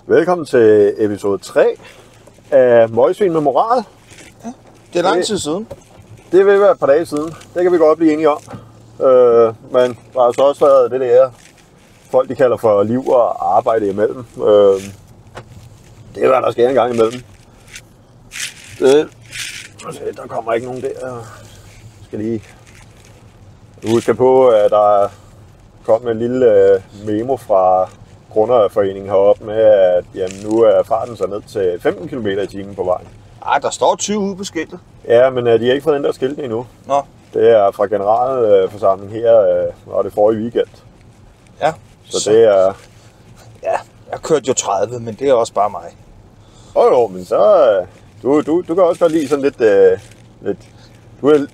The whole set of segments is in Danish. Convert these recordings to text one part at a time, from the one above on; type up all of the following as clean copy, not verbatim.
Velkommen til episode 3 af Møgsvin med Moral. Ja, det er lang tid siden. Det vil være et par dage siden. Det kan vi godt blive enige om. Men der har så også været det der, folk de kalder for liv og arbejde imellem. Det er hvad der sker en gang imellem. Der kommer ikke nogen der. Jeg skal lige huske på, at der kom en lille memo fra Grundejerforeningen heroppe med, at jamen, nu er farten så ned til 15 km i timen på vejen. Ej, der står 20 ude på skiltet. Ja, men de har ikke fået den der skilt endnu. Nå. Det er fra generalforsamling her, og det forrige weekend. Ja. Så det er... Ja, jeg kørte jo 30, men det er også bare mig. Jo, men så... Du kan også godt lide sådan lidt...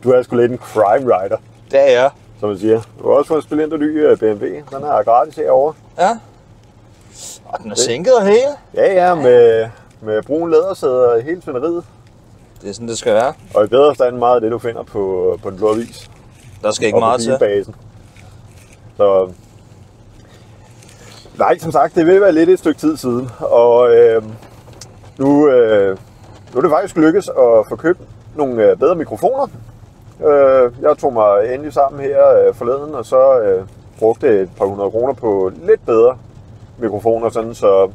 Du er sgu lidt en crime rider, Det er jeg. som man siger. Du har også fået spillet en ny BMW. Den er gratis herovre. Ja. Og den er sænket og hele. Ja, med brun lædersæder hele svineriet. Det er sådan, det skal være. Og i bedre stand meget af det, du finder på den blå avis. Der skal ikke meget til. Basen. Så... Nej, som sagt, det vil være lidt et stykke tid siden. Og nu er det faktisk lykkes at få købt nogle bedre mikrofoner. Jeg tog mig endelig sammen her forleden, og så brugte et par 100 kroner på lidt bedre mikrofoner, sådan så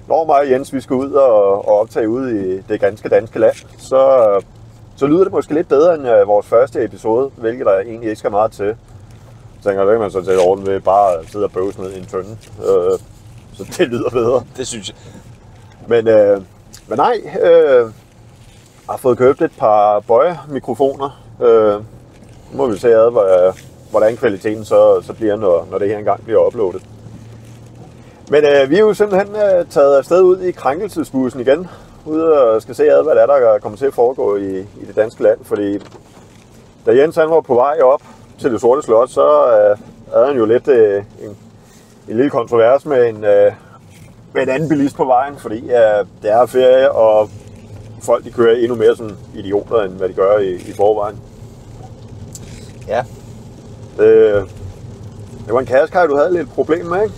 når mig og Jens vi skal ud og optage ude i det ganske danske land, så lyder det måske lidt bedre end vores første episode, hvilket der egentlig ikke skal meget til. Så tænker jeg, det kan man så tage orden ved bare at sidde og bøvse ned i en tønde, så det lyder bedre. Det synes jeg. Men nej, jeg har fået købt et par Boya-mikrofoner. Nu må vi se hvordan kvaliteten så bliver, når det her engang bliver uploadet. Men vi er jo simpelthen taget afsted ud i krænkelsesbussen igen, ude og skal se hvad det er, der kommer til at foregå i det danske land. Fordi da Jens han var på vej op til det sorte slot, så havde han jo lidt en lille kontrovers med en anden bilist på vejen, fordi det er ferie, og folk de kører endnu mere sådan idioter, end hvad de gør i forvejen. Ja. Det var en Qashqai, du havde lidt problem med, ikke?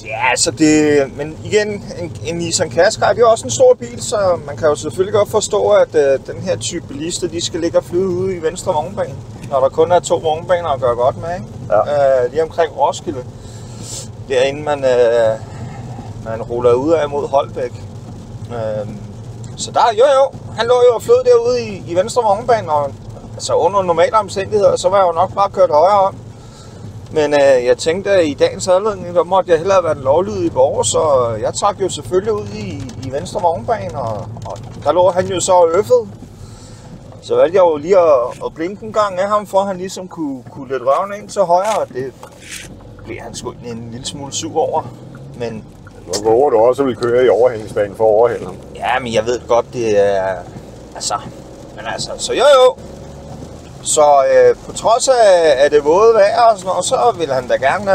Ja, så det... Men igen, en Nissan Qashqai, det er også en stor bil, så man kan jo selvfølgelig godt forstå, at den her type bilister, de skal ligge og flyde ude i venstre vognbane, når der kun er 2 vognbaner at gøre godt med, ikke? Ja. Lige omkring Roskilde, derinde man ruller ud af mod Holbæk. Så der, jo, han lå jo og flød derude i venstre vognbane, og altså under normale omstændigheder, så var jeg jo nok bare kørt højere om. Men jeg tænkte, at i dagens anledning, der måtte jeg hellere være den lovlydige borger, så jeg trak jo selvfølgelig ud i venstre vognbane, og der lå han jo så og øffede. Så valgte jeg jo lige at blinke en gang af ham, for at han ligesom kunne lette røven ind til højre, og det blev han sgu en lille smule sur over. Men hvor våger du også vil køre i overhængsbanen for at overhælde ham? ja, men jeg ved godt, det er... Så jo. Så på trods af det våde vejr og sådan noget, så ville han da gerne...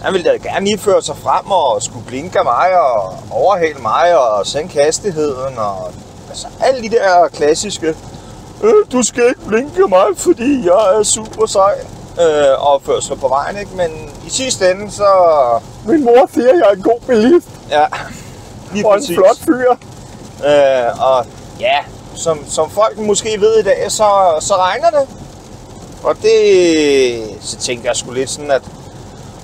Han ville da gerne lige føre sig frem og skulle blinke af mig og overhale mig og sænke hastigheden og... Altså alle de der klassiske... Du skal ikke blinke mig, fordi jeg er super sej. Opførsel på vejen, ikke? Men i sidste ende, så... Min mor siger, at jeg er en god bilist. Ja, lige og præcis. En flot fyr. Og ja, som folk måske ved i dag, så regner det. Og så tænkte jeg sgu lidt sådan, at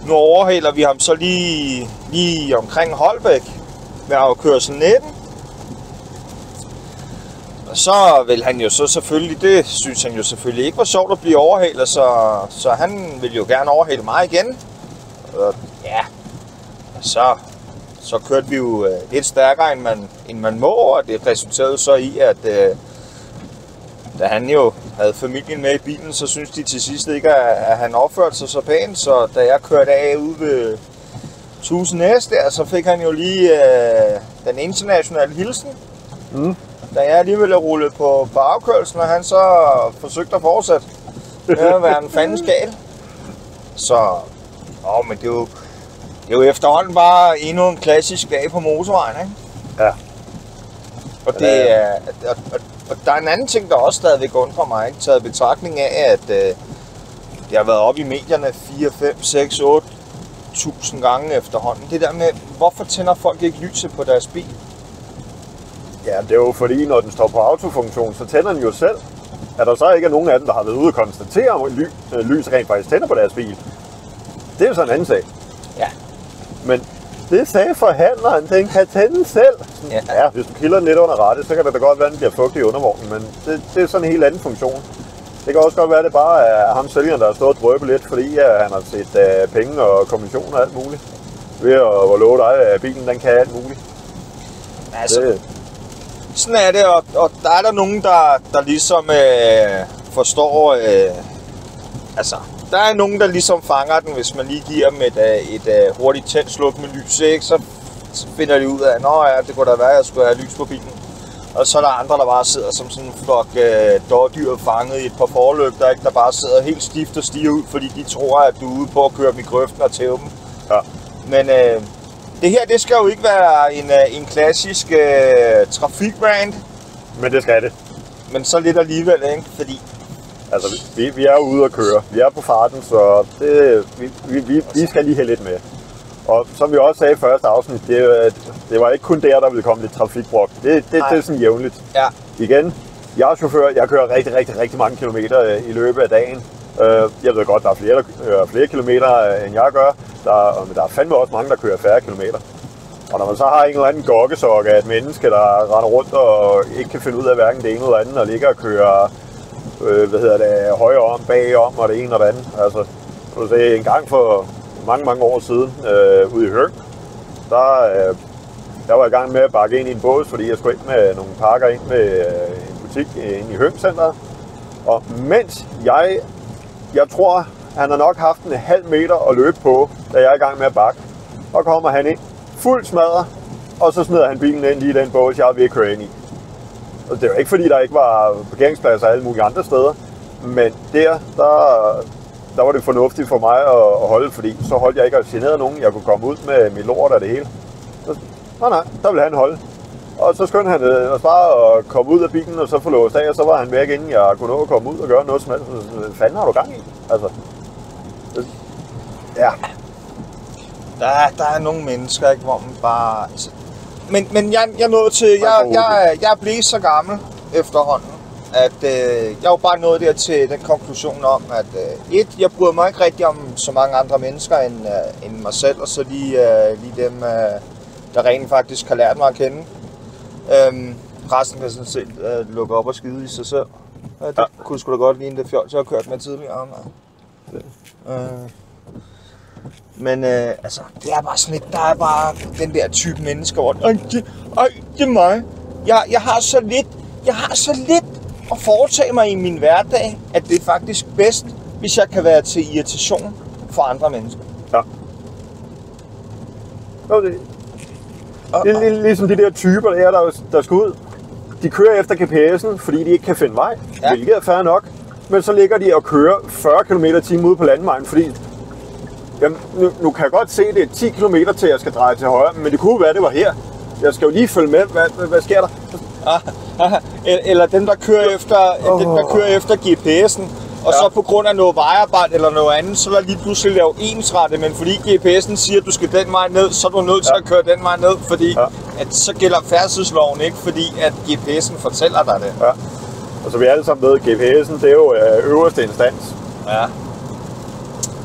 nu overhaler vi ham så lige omkring Holbæk ved afkørsel 19. Og så vil han jo så selvfølgelig, det synes han jo selvfølgelig ikke var sjovt at blive overhalet, så han vil jo gerne overhale mig igen. Og ja, så kørte vi jo lidt stærkere end man må, og det resulterede så i, at da han jo havde familien med i bilen, så synes de til sidst ikke, at han opførte sig så pænt, så da jeg kørte af ude ved 1000 S der, så fik han jo lige den internationale hilsen. Da jeg alligevel rullede på afkørslen, og han så forsøgte at fortsætte med at være en fandens gal. Så, men det er jo efterhånden bare endnu en klassisk dag på motorvejen, ikke? Ja. Og det er, og der er en anden ting, der også stadigvæk undrer mig, ikke? Taget betragtning af, at det har været oppe i medierne 4, 5, 6, 8, 1000 gange efterhånden. Det der med, hvorfor tænder folk ikke lyset på deres bil? Ja, det er jo fordi, når den står på autofunktion, så tænder den jo selv. At der så ikke er nogen af dem, der har været ude og konstatere, om lys rent faktisk tænder på deres bil. Det er jo sådan en anden sag. Ja. Men det sagde forhandleren, den kan tænde selv. Ja, hvis du kilder den lidt under rattet, så kan det da godt være, at den bliver fugtig i undervognen, men det er sådan en helt anden funktion. Det kan også godt være, at det bare er ham sælgeren, der har stået og drøbet lidt, fordi han har set penge og kommissioner og alt muligt. Ved at love dig, at bilen den kan alt muligt. Altså, sådan er det, og der er der nogen, der ligesom forstår... altså, der er nogen, der ligesom fanger den, hvis man lige giver dem et hurtigt tændsluk med lys, ikke? Så finder de ud af, at det kunne da være, at jeg skulle have lys på bilen. Og så er der andre, der bare sidder som sådan en flok dårdyr fanget i et par forlygter, ikke? Der bare sidder helt stift og stiger ud, fordi de tror, at du er ude på at køre dem i grøften og tæve dem. Ja. Men det her, det skal jo ikke være en klassisk trafikrant. Men det skal det. Men så lidt alligevel, ikke? Fordi... Altså, vi er ude at køre. Vi er på farten, så vi skal lige have lidt med. Og som vi også sagde i første afsnit, det var ikke kun der ville komme lidt trafikbrok. Det er sådan jævnligt. Ja. Igen, jeg er chauffør, jeg kører rigtig mange kilometer i løbet af dagen. Jeg ved godt, der er flere kilometer, end jeg gør. Men der er fandme også mange, der kører færre kilometer. Og når man så har en eller anden gokkesok af et menneske, der render rundt og ikke kan finde ud af hverken det ene eller andet, og ligger og kører højre om, bagom og det ene og det andet. Altså, du se, en gang for mange år siden ude i Høng, der var jeg i gang med at bakke ind i en bås, fordi jeg skulle ind med nogle pakker ind med en butik ind i Høng-centeret. Og mens jeg tror, han har nok haft en halv meter at løbe på, da jeg er i gang med at bakke, og kommer han ind fuld smadret, og så smider han bilen ind lige i den bås, jeg er ved at køre ind i. Og det er jo ikke fordi, der ikke var parkeringspladser alle mulige andre steder, men der var det fornuftigt for mig at holde, fordi så holdt jeg ikke at genere nogen. Jeg kunne komme ud med mit lort og det hele. Nej, der ville han holde. Og så skyndte han bare at komme ud af bilen, og så få låst af, og så var han væk, inden jeg kunne nå at komme ud og gøre noget som helst. Hvad fanden har du gang i? Altså, ja. Der er nogle mennesker, ikke, hvor man bare... Altså, men jeg nåede til... Jeg er blevet så gammel efterhånden, at jeg er jo bare nået der til den konklusion om, at jeg bryder mig ikke rigtig om så mange andre mennesker end mig selv, og så lige dem, der rent faktisk har lært mig at kende. Resten kan sådan set lukke op og skide i sig selv. Det kunne sgu da godt ligne det fjols, jeg har kørt med tidligere. Men altså, det er bare sådan lidt, der er bare den der type mennesker, hvor det er mig. Jeg har så lidt at foretage mig i min hverdag, at det er faktisk bedst, hvis jeg kan være til irritation for andre mennesker. Ja. Det er ligesom de der typer, der skal ud. De kører efter GPS'en, fordi de ikke kan finde vej, hvilket er fair nok. Men så ligger de og kører 40 km/t ude på landevejen, fordi jamen, nu kan jeg godt se, at det er 10 km til, jeg skal dreje til højre, men det kunne være, det var her. Jeg skal jo lige følge med. Hvad sker der? Eller dem, der kører efter GPS'en, og så på grund af noget vejarbejde eller noget andet, så der lige pludselig lave ensrette, men fordi GPS'en siger, at du skal den vej ned, så er du nødt til at køre den vej ned, fordi at så gælder færdselsloven ikke, fordi at GPS'en fortæller dig det. Ja. Og så vi alle sammen ved, at GPS'en, det er jo øverste instans. Ja.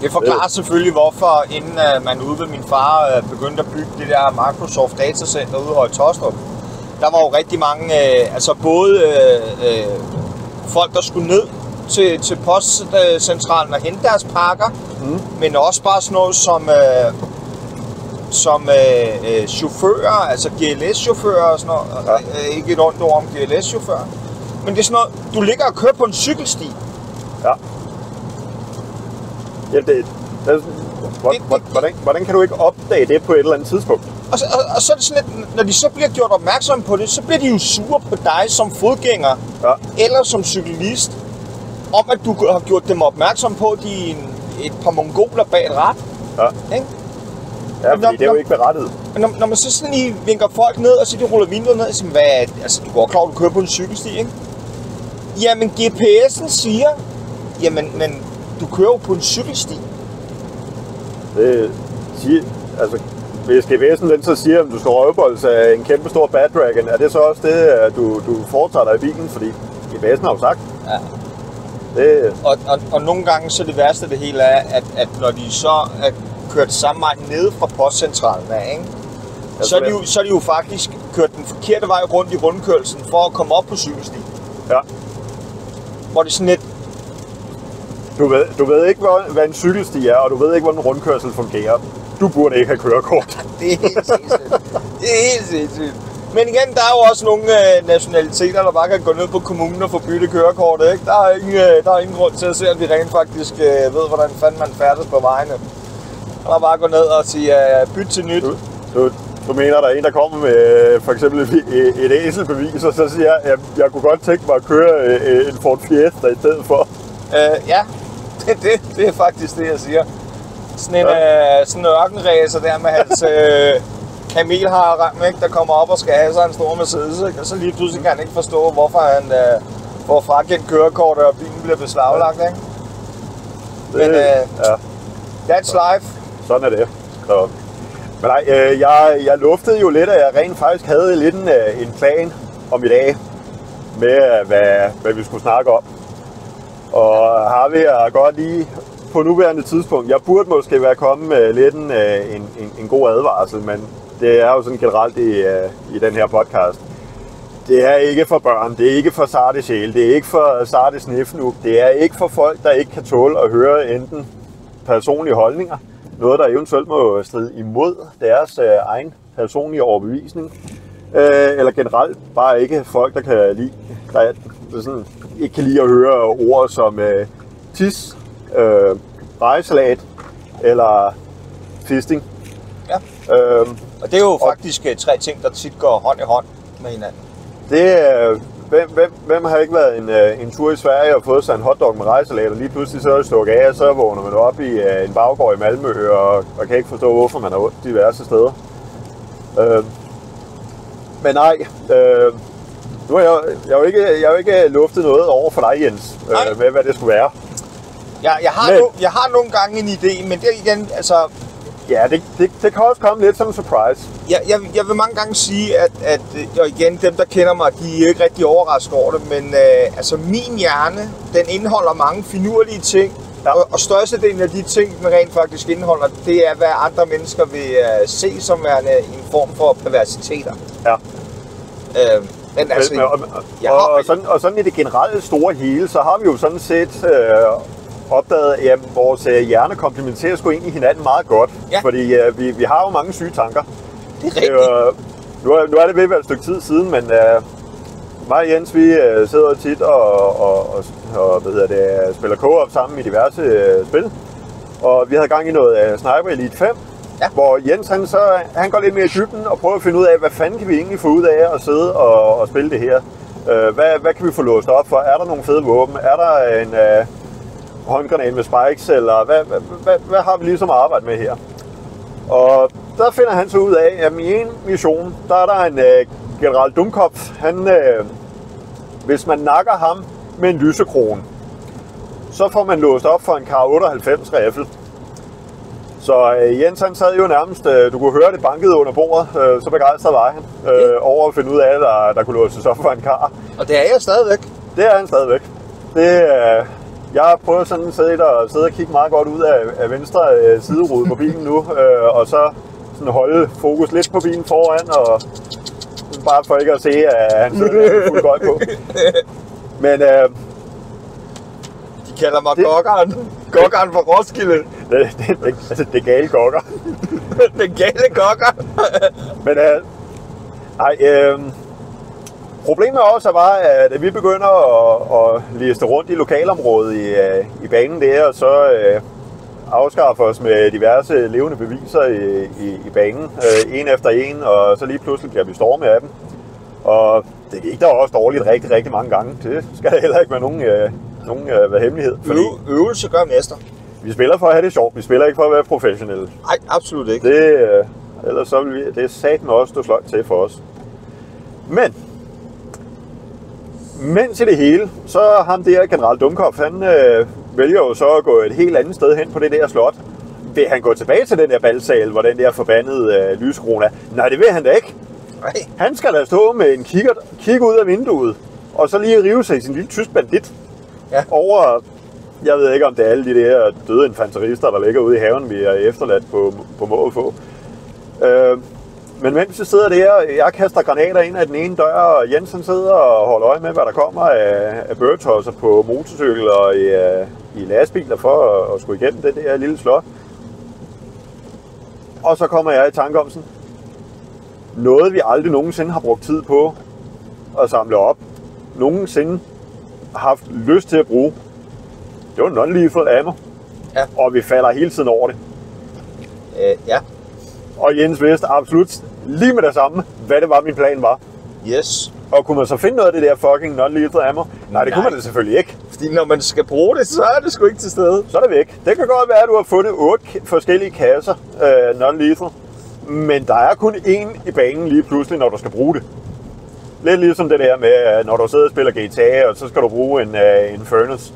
Det forklarer selvfølgelig, hvorfor inden man ude ved min far begyndte at bygge det der Microsoft Datacenter ude i Høje Taastrup, der var jo rigtig mange, altså både folk, der skulle ned til postcentralen og hente deres pakker, men også bare sådan noget som chauffører, altså GLS-chauffører og sådan noget. Ikke et ondt ord om GLS-chauffører, men det er sådan noget, du ligger og kører på en cykelsti. Ja. Ja, hvordan kan du ikke opdage det på et eller andet tidspunkt? Og så er det sådan lidt, når de så bliver gjort opmærksom på det, så bliver de jo sure på dig som fodgænger eller som cyklist, om at du har gjort dem opmærksom på, at de er et par mongoler bag et rat. Ja. Ikke? Ja, fordi det er jo ikke berettiget. Når man så sådan lige vinker folk ned, og så de ruller vinduet ned, og siger, altså du går klar, at du kører på en cykelsti, ikke? Jamen GPS'en siger, jamen men du kører jo på en cykelsti. Det altså, hvis GPS'en den så siger, at du skal røvboldes af en kæmpe stor Bad Dragon, er det så også det, du foretager dig i bilen? Fordi GPS'en har jo sagt. Ja. Det... Og nogle gange så det værste af det hele er, at når de så er kørt samme vej nede fra postcentralen af, ikke? Så er de jo faktisk kørt den forkerte vej rundt i rundkørelsen for at komme op på cykelstien. Ja. Hvor det sådan lidt... Du ved ikke, hvad en cykelsti er, og du ved ikke, hvordan en rundkørsel fungerer. Du burde ikke have kørekort. Det er helt sindssygt. Det er helt sindssygt. Men igen, der er jo også nogle nationaliteter, der bare kan gå ned på kommunen og få bytte kørekortet, ikke? Der er ingen grund til at se, at vi rent faktisk ved, hvordan fanden man færdes på vejene. Og bare gå ned og sige, byt til nyt. Du mener, der er en, der kommer med for eksempel et æselbevis, og så siger jeg kunne godt tænke mig at køre en Ford Fiesta i stedet for. Ja, det er faktisk det, jeg siger. Sådan en ørkenræser der med hans kamel har ramt, ikke, der kommer op og skal have sig en stor Mercedes, ikke? Og så lige pludselig kan han ikke forstå, hvorfor han får frakendt kørekortet, og bilen bliver beslaglagt, ikke? Men that's life. Sådan er det. Så. Men nej, jeg luftede jo lidt, at jeg rent faktisk havde lidt en plan om i dag med, hvad vi skulle snakke om. Og har vi godt lige på nuværende tidspunkt, jeg burde måske være kommet med lidt en god advarsel, men det er jo sådan generelt i den her podcast. Det er ikke for børn, det er ikke for sarte sjæle, det er ikke for sarte snifnuk, det er ikke for folk, der ikke kan tåle at høre enten personlige holdninger, noget der eventuelt må stride imod deres egen personlige overbevisning, eller generelt bare ikke folk, der kan lide, der sådan, ikke kan lide at høre ord som tis, rejesalat eller fisting. Ja. Og det er jo faktisk 3 ting, der tit går hånd i hånd med hinanden. Hvem har ikke været en tur i Sverige og fået sig en hotdog med rejesalat, og lige pludselig så er det stukket af, og så vågner man op i en baggård i Malmø og kan ikke forstå, hvorfor man har ondt diverse steder. Men nej, nu har jeg jo ikke luftet noget over for dig, Jens, med hvad det skulle være. Jeg har nogle gange en idé, men det er igen, altså... Ja, det kan også komme lidt som en surprise. Jeg vil mange gange sige, at og igen, dem der kender mig, de er ikke rigtig overrasket over det, men altså min hjerne, den indeholder mange finurlige ting, ja. Og størstedelen af de ting, den rent faktisk indeholder, det er, hvad andre mennesker vil se som værende en form for perversiteter. Ja. Men altså... Og sådan i det generelle store hele, så har vi jo sådan set... opdaget, at vores hjerner komplementerer sgu egentlig hinanden meget godt. Ja. Fordi vi har jo mange syge tanker. Det er rigtigt. Nu er det ved at være et stykke tid siden, men mig og Jens, vi sidder tit og spiller co-op sammen i diverse spil. Og vi havde gang i noget Sniper Elite 5, ja. Hvor Jens han går lidt mere i dybden og prøver at finde ud af, hvad fanden kan vi egentlig få ud af at sidde og spille det her. Hvad kan vi få låst op for? Er der nogle fede våben? Er der en... håndgranat med spikes, eller hvad har vi ligesom at arbejde med her? Og der finder han så ud af, at i en mission, der er der en general Dumkopf, hvis man nakker ham med en lysekrone, så får man låst op for en Kar 98 riffel. Så Jens han sad jo nærmest, du kunne høre det bankede under bordet, så begejstret var han over at finde ud af, at der kunne låses op for en Kar. Og det er jeg stadigvæk. Det er han stadigvæk. Jeg prøver sådan sidde og kigge meget godt ud af venstre siderude på bilen nu, og så sådan holde fokus lidt på bilen foran, og bare for ikke at se, at han sidder fuld gøj på. Men de kalder mig gokkeren. Gokkeren fra Roskilde. Det gale gokker. Den gale gokker. Men problemet også var, at vi begynder at liste rundt i lokalområdet i banen der, og så afskaffe os med diverse levende beviser i banen, en efter en, og så lige pludselig bliver vi stormet af dem. Og det gik der også dårligt rigtig, rigtig mange gange. Det skal der heller ikke være nogen hemmelighed. Øvelse gør mester. Vi spiller for at have det sjovt, vi spiller ikke for at være professionelle. Nej, absolut ikke. Ellers så vil det er satme også stå sløjt til for os. Men mens i det hele, så ham der general Dumkopf, han vælger jo så at gå et helt andet sted hen på det der slot, vil han gå tilbage til den der balsal, hvor den der forbandede lyskrone er? Nej, det vil han da ikke. Nej. Han skal da stå med en kigge ud af vinduet, og så lige rive sig i sin lille tysk bandit. Ja. Over, jeg ved ikke om det er alle de der døde infanterister, der ligger ude i haven, vi er efterladt på må få. Men mens vi sidder der, jeg kaster granater ind af den ene dør, og Jensen sidder og holder øje med, hvad der kommer af bøgetosser på motorcykel og i lastbiler for at skulle igennem det der lille slot. Og så kommer jeg i tanke om sådan, noget vi aldrig nogensinde har brugt tid på at samle op, nogensinde har haft lyst til at bruge, det var non-lethal ammo. Ja. Og vi falder hele tiden over det. Ja. Og Jens vidste absolut lige med det samme, hvad det var, min plan var. Yes. Og kunne man så finde noget af det der fucking non-lethal ammo? Nej, det kunne man da selvfølgelig ikke. Fordi når man skal bruge det, så er det sgu ikke til stede. Så er det væk. Det kan godt være, at du har fundet 8 forskellige kasser non-lethal. Men der er kun én i banen lige pludselig, når du skal bruge det. Lidt ligesom det der med, når du sidder og spiller GTA, og så skal du bruge en furnace.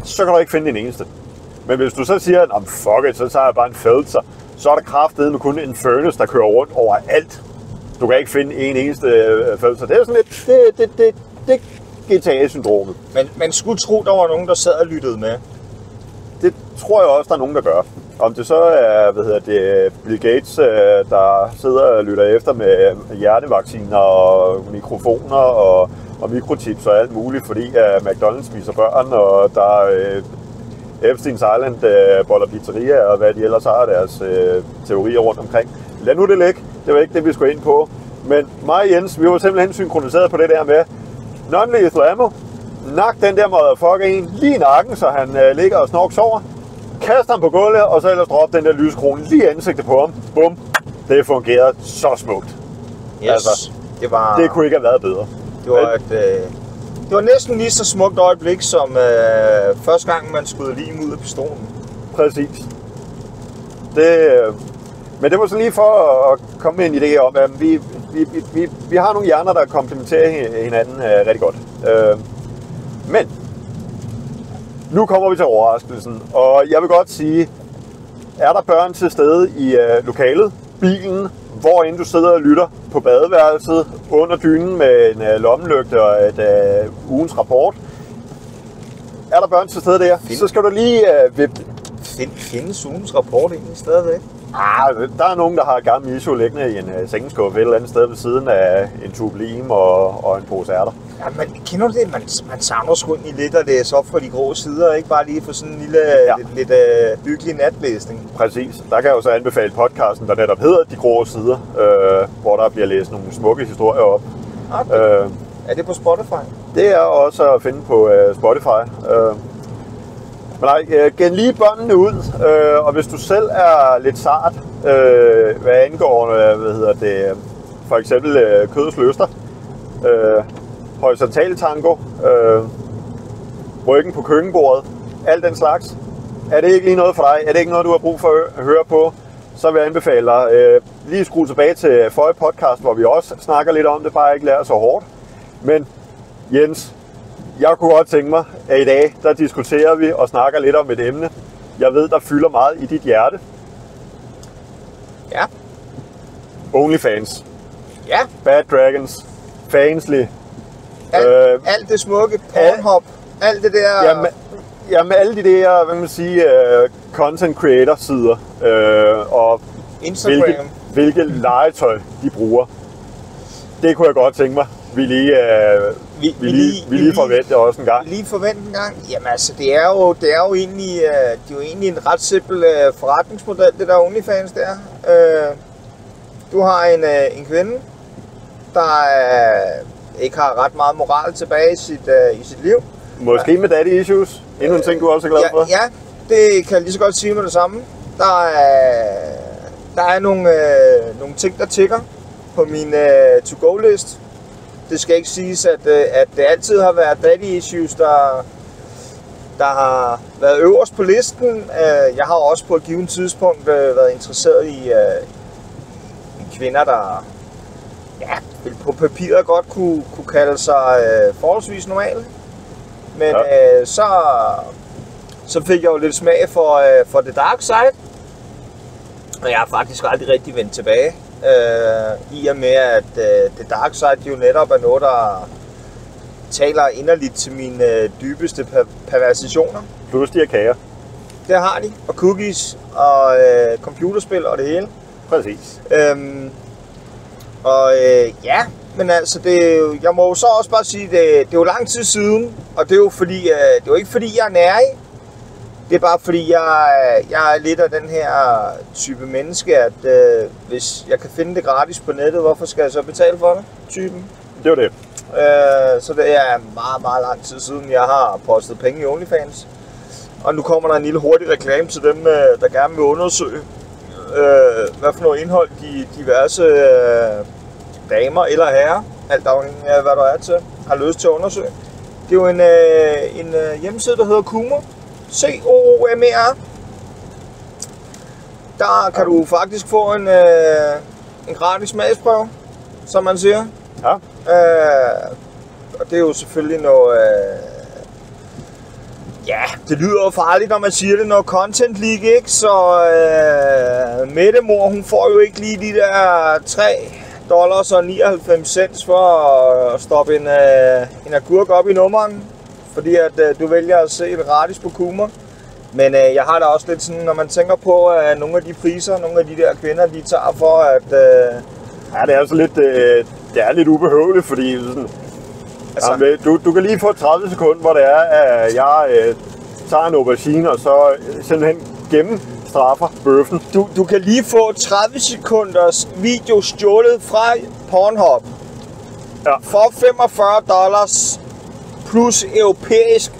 Så kan du ikke finde den eneste. Men hvis du så siger, at fuck it, så tager jeg bare en Feltzer, så er der kraftedeme kun en furnace, der kører rundt overalt. Du kan ikke finde en eneste Feltzer. Det er sådan lidt, det er GTA-syndromet. Men man skulle tro, der var nogen, der sad og lyttede med. Det tror jeg også, der er nogen, der gør. Om det så er, Bill Gates, der sidder og lytter efter med hjertevacciner og mikrofoner og mikrochips og alt muligt, fordi McDonald's spiser børn, og der er Epstein Island, boller pizzeria og hvad de ellers har deres teorier rundt omkring. Lad nu det ligge. Det var ikke det, vi skulle ind på. Men mig og Jens, vi var simpelthen synkroniseret på det der med non-lethal ammo. Nak den der motherfucker en lige i nakken, så han ligger og snorks over. Kaster ham på gulvet, og så ellers droppe den der lyskrone lige i ansigtet på ham. Bum. Det fungerede så smukt. Yes. Altså, det kunne ikke have været bedre. Det var næsten lige så smukt øjeblik, som første gang, man skød lim ud af pistolen. Præcis. Men det var så lige for at komme med en idé om, at vi har nogle hjerner, der komplementerer hinanden rigtig godt. Men nu kommer vi til overraskelsen, og jeg vil godt sige, er der børn til stede i lokalet, bilen, hvor end du sidder og lytter på badeværelset, under dynen med en lommelygte og et ugens rapport. Er der børn til stede der, så skal du lige vippe. Findes ugens rapport egentlig stadigvæk? Der er nogen, der har gammel ISO liggende i en sengeskuffe et eller andet sted ved siden af en tube lim og en pose ærter. Ja, men kender du det? Man savner sgu egentlig lidt at læse op fra de grå sider, ikke bare lige for sådan en lille, lidt hyggelig natlæsning. Præcis. Der kan jeg jo så anbefale podcasten, der netop hedder De Grå Sider, hvor der bliver læst nogle smukke historier op. Okay. Er det på Spotify? Det er også at finde på Spotify. Men nej, gen lige båndene ud, og hvis du selv er lidt sart, hvad angår, for eksempel kødets lyster, horisontal tango, ryggen på køkkenbordet, alt den slags. Er det ikke lige noget for dig? Er det ikke noget, du har brug for at høre på? Så vil jeg anbefale dig lige skrue tilbage til forrige podcast, hvor vi også snakker lidt om det, bare ikke lærer så hårdt. Men Jens, jeg kunne godt tænke mig, at i dag, der diskuterer vi og snakker lidt om et emne, jeg ved, der fylder meget i dit hjerte. Ja. OnlyFans. Ja. Bad Dragons. Fansly. Alt det smukke. Pornhub. Alt det der. Jamen alle de der, hvad man sige, content creator sider. Og Instagram. Hvilke legetøj de bruger. Det kunne jeg godt tænke mig. Vi lige forventer også en gang. Lige forventer en gang. Jamen altså, det er jo egentlig en ret simpel forretningsmodel, det der OnlyFans der. Du har en kvinde, der ikke har ret meget moral tilbage i sit liv. Måske med daddy issues. Endnu en ting, du også er glad for. Ja, det kan jeg lige så godt sige med det samme. Der er nogle ting, der tikker på min to-go-list. Det skal ikke siges, at det altid har været daddy issues, der har været øverst på listen. Jeg har også på et givet tidspunkt været interesseret i kvinder, der på papiret godt kunne kalde sig forholdsvis normale. Men så fik jeg jo lidt smag for The Dark Side. Og jeg har faktisk aldrig rigtig vendt tilbage. I og med, at The Dark Side jo netop er noget, der taler inderligt til mine dybeste perversioner. Plus de her kager. Det har de. Og cookies og computerspil og det hele. Præcis. Ja, men altså, jeg må jo så også bare sige, det er jo lang tid siden. Og det er jo fordi, det er jo ikke fordi, jeg er nærig. Det er bare fordi, jeg er lidt af den her type menneske, at hvis jeg kan finde det gratis på nettet, hvorfor skal jeg så betale for det? Typen. Det var det. Så det er meget, meget lang tid siden, jeg har postet penge i OnlyFans. Og nu kommer der en lille hurtig reklame til dem, der gerne vil undersøge, hvad for noget indhold de diverse damer eller herrer, alt afhængig af hvad du er til, har lyst til at undersøge. Det er jo en hjemmeside, der hedder Coomer. C-O-O-M-E-R. Der kan du faktisk få en gratis smagsprøve, som man siger. Ja. Og det er jo selvfølgelig noget... ja, det lyder jo farligt, når man siger det, noget content leak, ikke? Så Mette mor, hun får jo ikke lige de der $3.99 for at stoppe en agurk op i nummeren. Fordi at du vælger at se det gratis på Coomer. Men jeg har da også lidt sådan, når man tænker på nogle af de priser, nogle af de der kvinder, de tager for at... Ja, det er altså lidt, det er lidt ubehøveligt, fordi sådan, altså, jamen, du kan lige få 30 sekunder, hvor det er, at jeg tager en aubergine, og så simpelthen gennemstraffer bøffen. Du kan lige få 30 sekunders video stjålet fra Pornhub. Ja. For $45 plus europæisk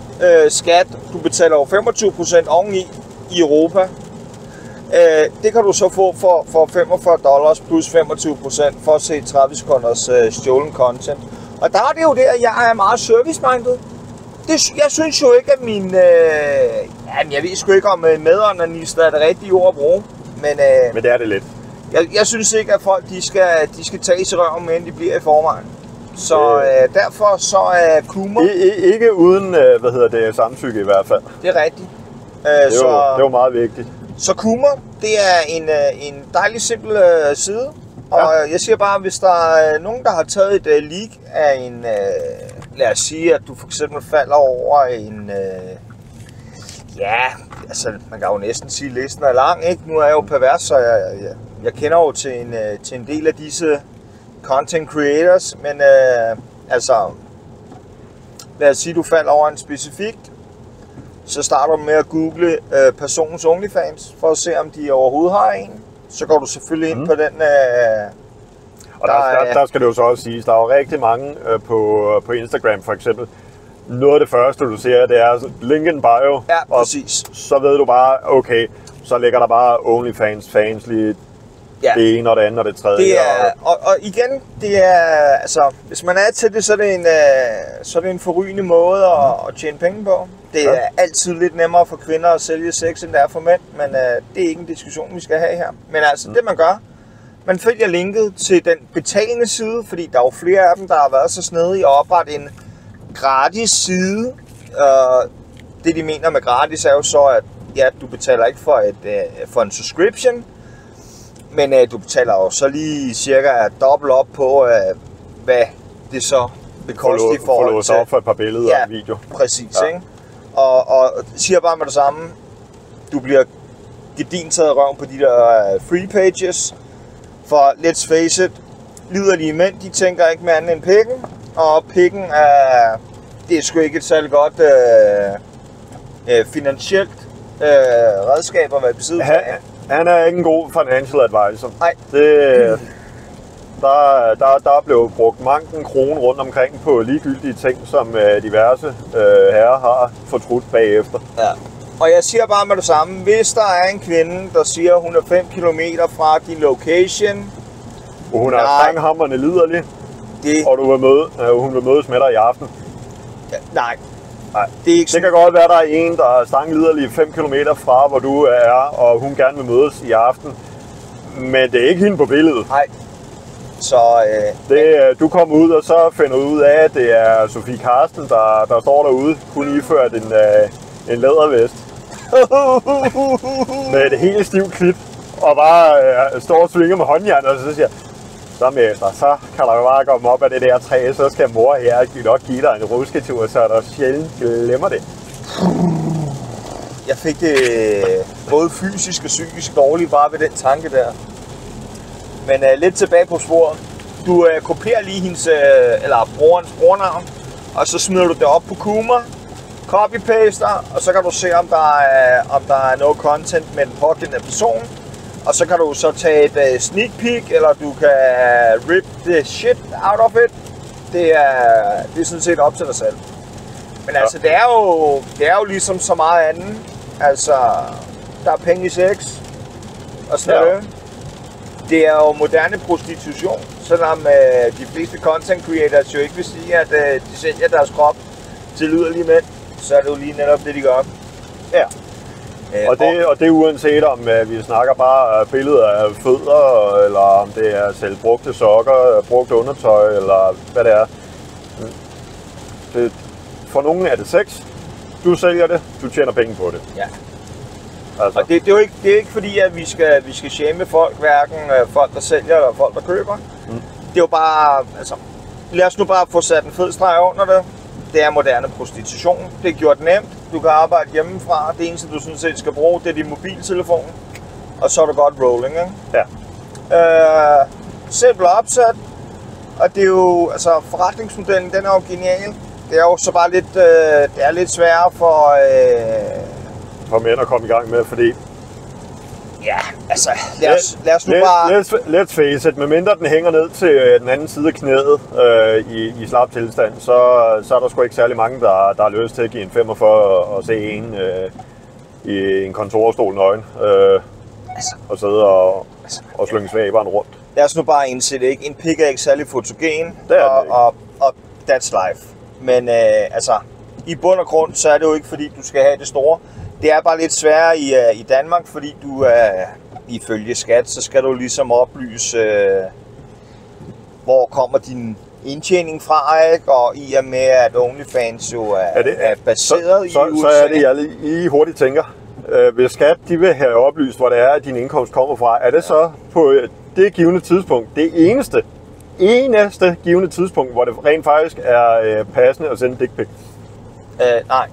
skat. Du betaler jo 25% oveni i Europa. Det kan du så få for $45 plus 25% for at se 30 sekunders stjålen content. Og der er det jo der, at jeg er meget service-minded. Jeg synes jo ikke, at min... jeg ved sgu ikke, om medonanister er det rigtige ord at bruge. Men det er det lidt. Jeg synes ikke, at folk de skal tages i røven, men de bliver i forvejen. Så derfor så er Coomer... Ikke uden, samtykke i hvert fald. Det er rigtigt. Det var meget vigtigt. Så Coomer, det er en dejlig simpel side. Og jeg siger bare, hvis der er nogen, der har taget et leak af en... lad os sige, at du for eksempel falder over en... man kan jo næsten sige, at listen er lang, ikke? Nu er jeg jo pervers, så jeg kender jo til en del af disse content creators, men lad os sige, du falder over en specifik, så starter du med at google personens OnlyFans, for at se, om de overhovedet har en. Så går du selvfølgelig ind på den... Og der skal det jo så også siges, der er jo rigtig mange på Instagram for eksempel. Noget af det første, du ser, det er link in bio. Ja, præcis. Og så ved du bare, okay, så ligger der bare OnlyFans, fans lige det ene og det andet og det tredje. Det er, og igen, det er, altså, hvis man er til det, så er det en forrygende måde at tjene penge på. Det er altid lidt nemmere for kvinder at sælge sex, end det er for mænd, men det er ikke en diskussion, vi skal have her. Men altså, det man gør, man følger linket til den betalende side, fordi der er jo flere af dem, der har været så snedige at oprette en gratis side. Det de mener med gratis er jo så, at du betaler ikke for en subscription, men du betaler jo så lige cirka dobbelt op på, hvad det så vil koste i forhold til... op for et par billeder og video. Præcis, ikke? Og siger bare med det samme, du bliver gedint taget røven på de der free pages, for let's face it, liderlige mænd, de tænker ikke mere andet end pikken, og pikken det er sgu ikke et særlig godt finansielt redskab at være besiddet af. Han er ikke en god financial advisor. Nej. Der er blevet brugt mange kroner rundt omkring på ligegyldige ting, som diverse herrer har fortrudt bagefter. Ja. Og jeg siger bare med det samme, hvis der er en kvinde, der siger, at hun er 5 km fra din location, og hun er stanghamrende liderlig, og hun vil mødes med dig i aften. Ja, nej. Det er ikke sådan. Det kan godt være, at der er en, der er stangliderlig 5 km fra, hvor du er, og hun gerne vil mødes i aften. Men det er ikke hende på billedet. Nej. Så, du kommer ud, og så finder du ud af, at det er Sofie Carsten, der står derude. Hun iført en lædervest. med det hele stiv klit, og bare står og svinger med håndjern, og så siger jeg, så mester, så kan der jo bare komme op af det der træ, så skal mor her nok give dig en rusketur, så der sjældent glemmer det. Jeg fik det både fysisk og psykisk dårligt bare ved den tanke der. Men lidt tilbage på sporet. Du kopierer lige hendes, eller brorens brornavn, og så smider du det op på Kuma, copy-paster, og så kan du se, om der er noget content med den pågældende person. Og så kan du så tage et sneak peek, eller du kan rip the shit out of it. Det er sådan set op til dig selv. Men altså, det er jo ligesom så meget andet. Altså, der er penge i sex, og sådan noget. Det er jo moderne prostitution, selvom de fleste content creators jo ikke vil sige, at de sælger deres krop til yderlige mænd, så er det jo lige netop det, de gør. Ja. Og det er uanset om vi snakker bare billeder af fødder, eller om det er selv brugte sokker, brugt undertøj, eller hvad det er. For nogen er det sex, du sælger det, du tjener penge på det. Ja. Altså. Og det er jo ikke fordi, at vi skal shame folk, hverken folk, der sælger eller folk, der køber. Det er jo bare, altså, lad os nu bare få sat en fed streg under det. Det er moderne prostitution. Det er gjort nemt. Du kan arbejde hjemmefra. Det eneste, du sådan set skal bruge, det er din mobiltelefon. Og så er du godt rolling, ikke? Ja. Simpel opsat. Og det er jo, altså forretningsmodellen, den er jo genial. Det er jo så bare lidt, det er lidt sværere for mænd at komme i gang med, fordi... Ja, altså, lad os nu bare... Let's face it, medmindre den hænger ned til den anden side af knæet i slap tilstand, så er der sgu ikke særlig mange, der har lyst til at give en 45 og se en i en kontorstol nøgen og sidde og slynge svæberen rundt. Lad os nu bare indse det, ikke? En pik er ikke særlig fotogen, og that's life. Men altså, i bund og grund, så er det jo ikke, fordi du skal have det store. Det er bare lidt sværere i Danmark, fordi du ifølge skat, så skal du ligesom oplyse, hvor kommer din indtjening fra, ikke? Og i og med, at OnlyFans jo er baseret i USA. Så er det, jeg lige hurtigt tænker. Hvis skat, de vil have oplyst, hvor det er, at din indkomst kommer fra, er det så på det givende tidspunkt, det eneste givende tidspunkt, hvor det rent faktisk er passende at sende dick pic? Nej.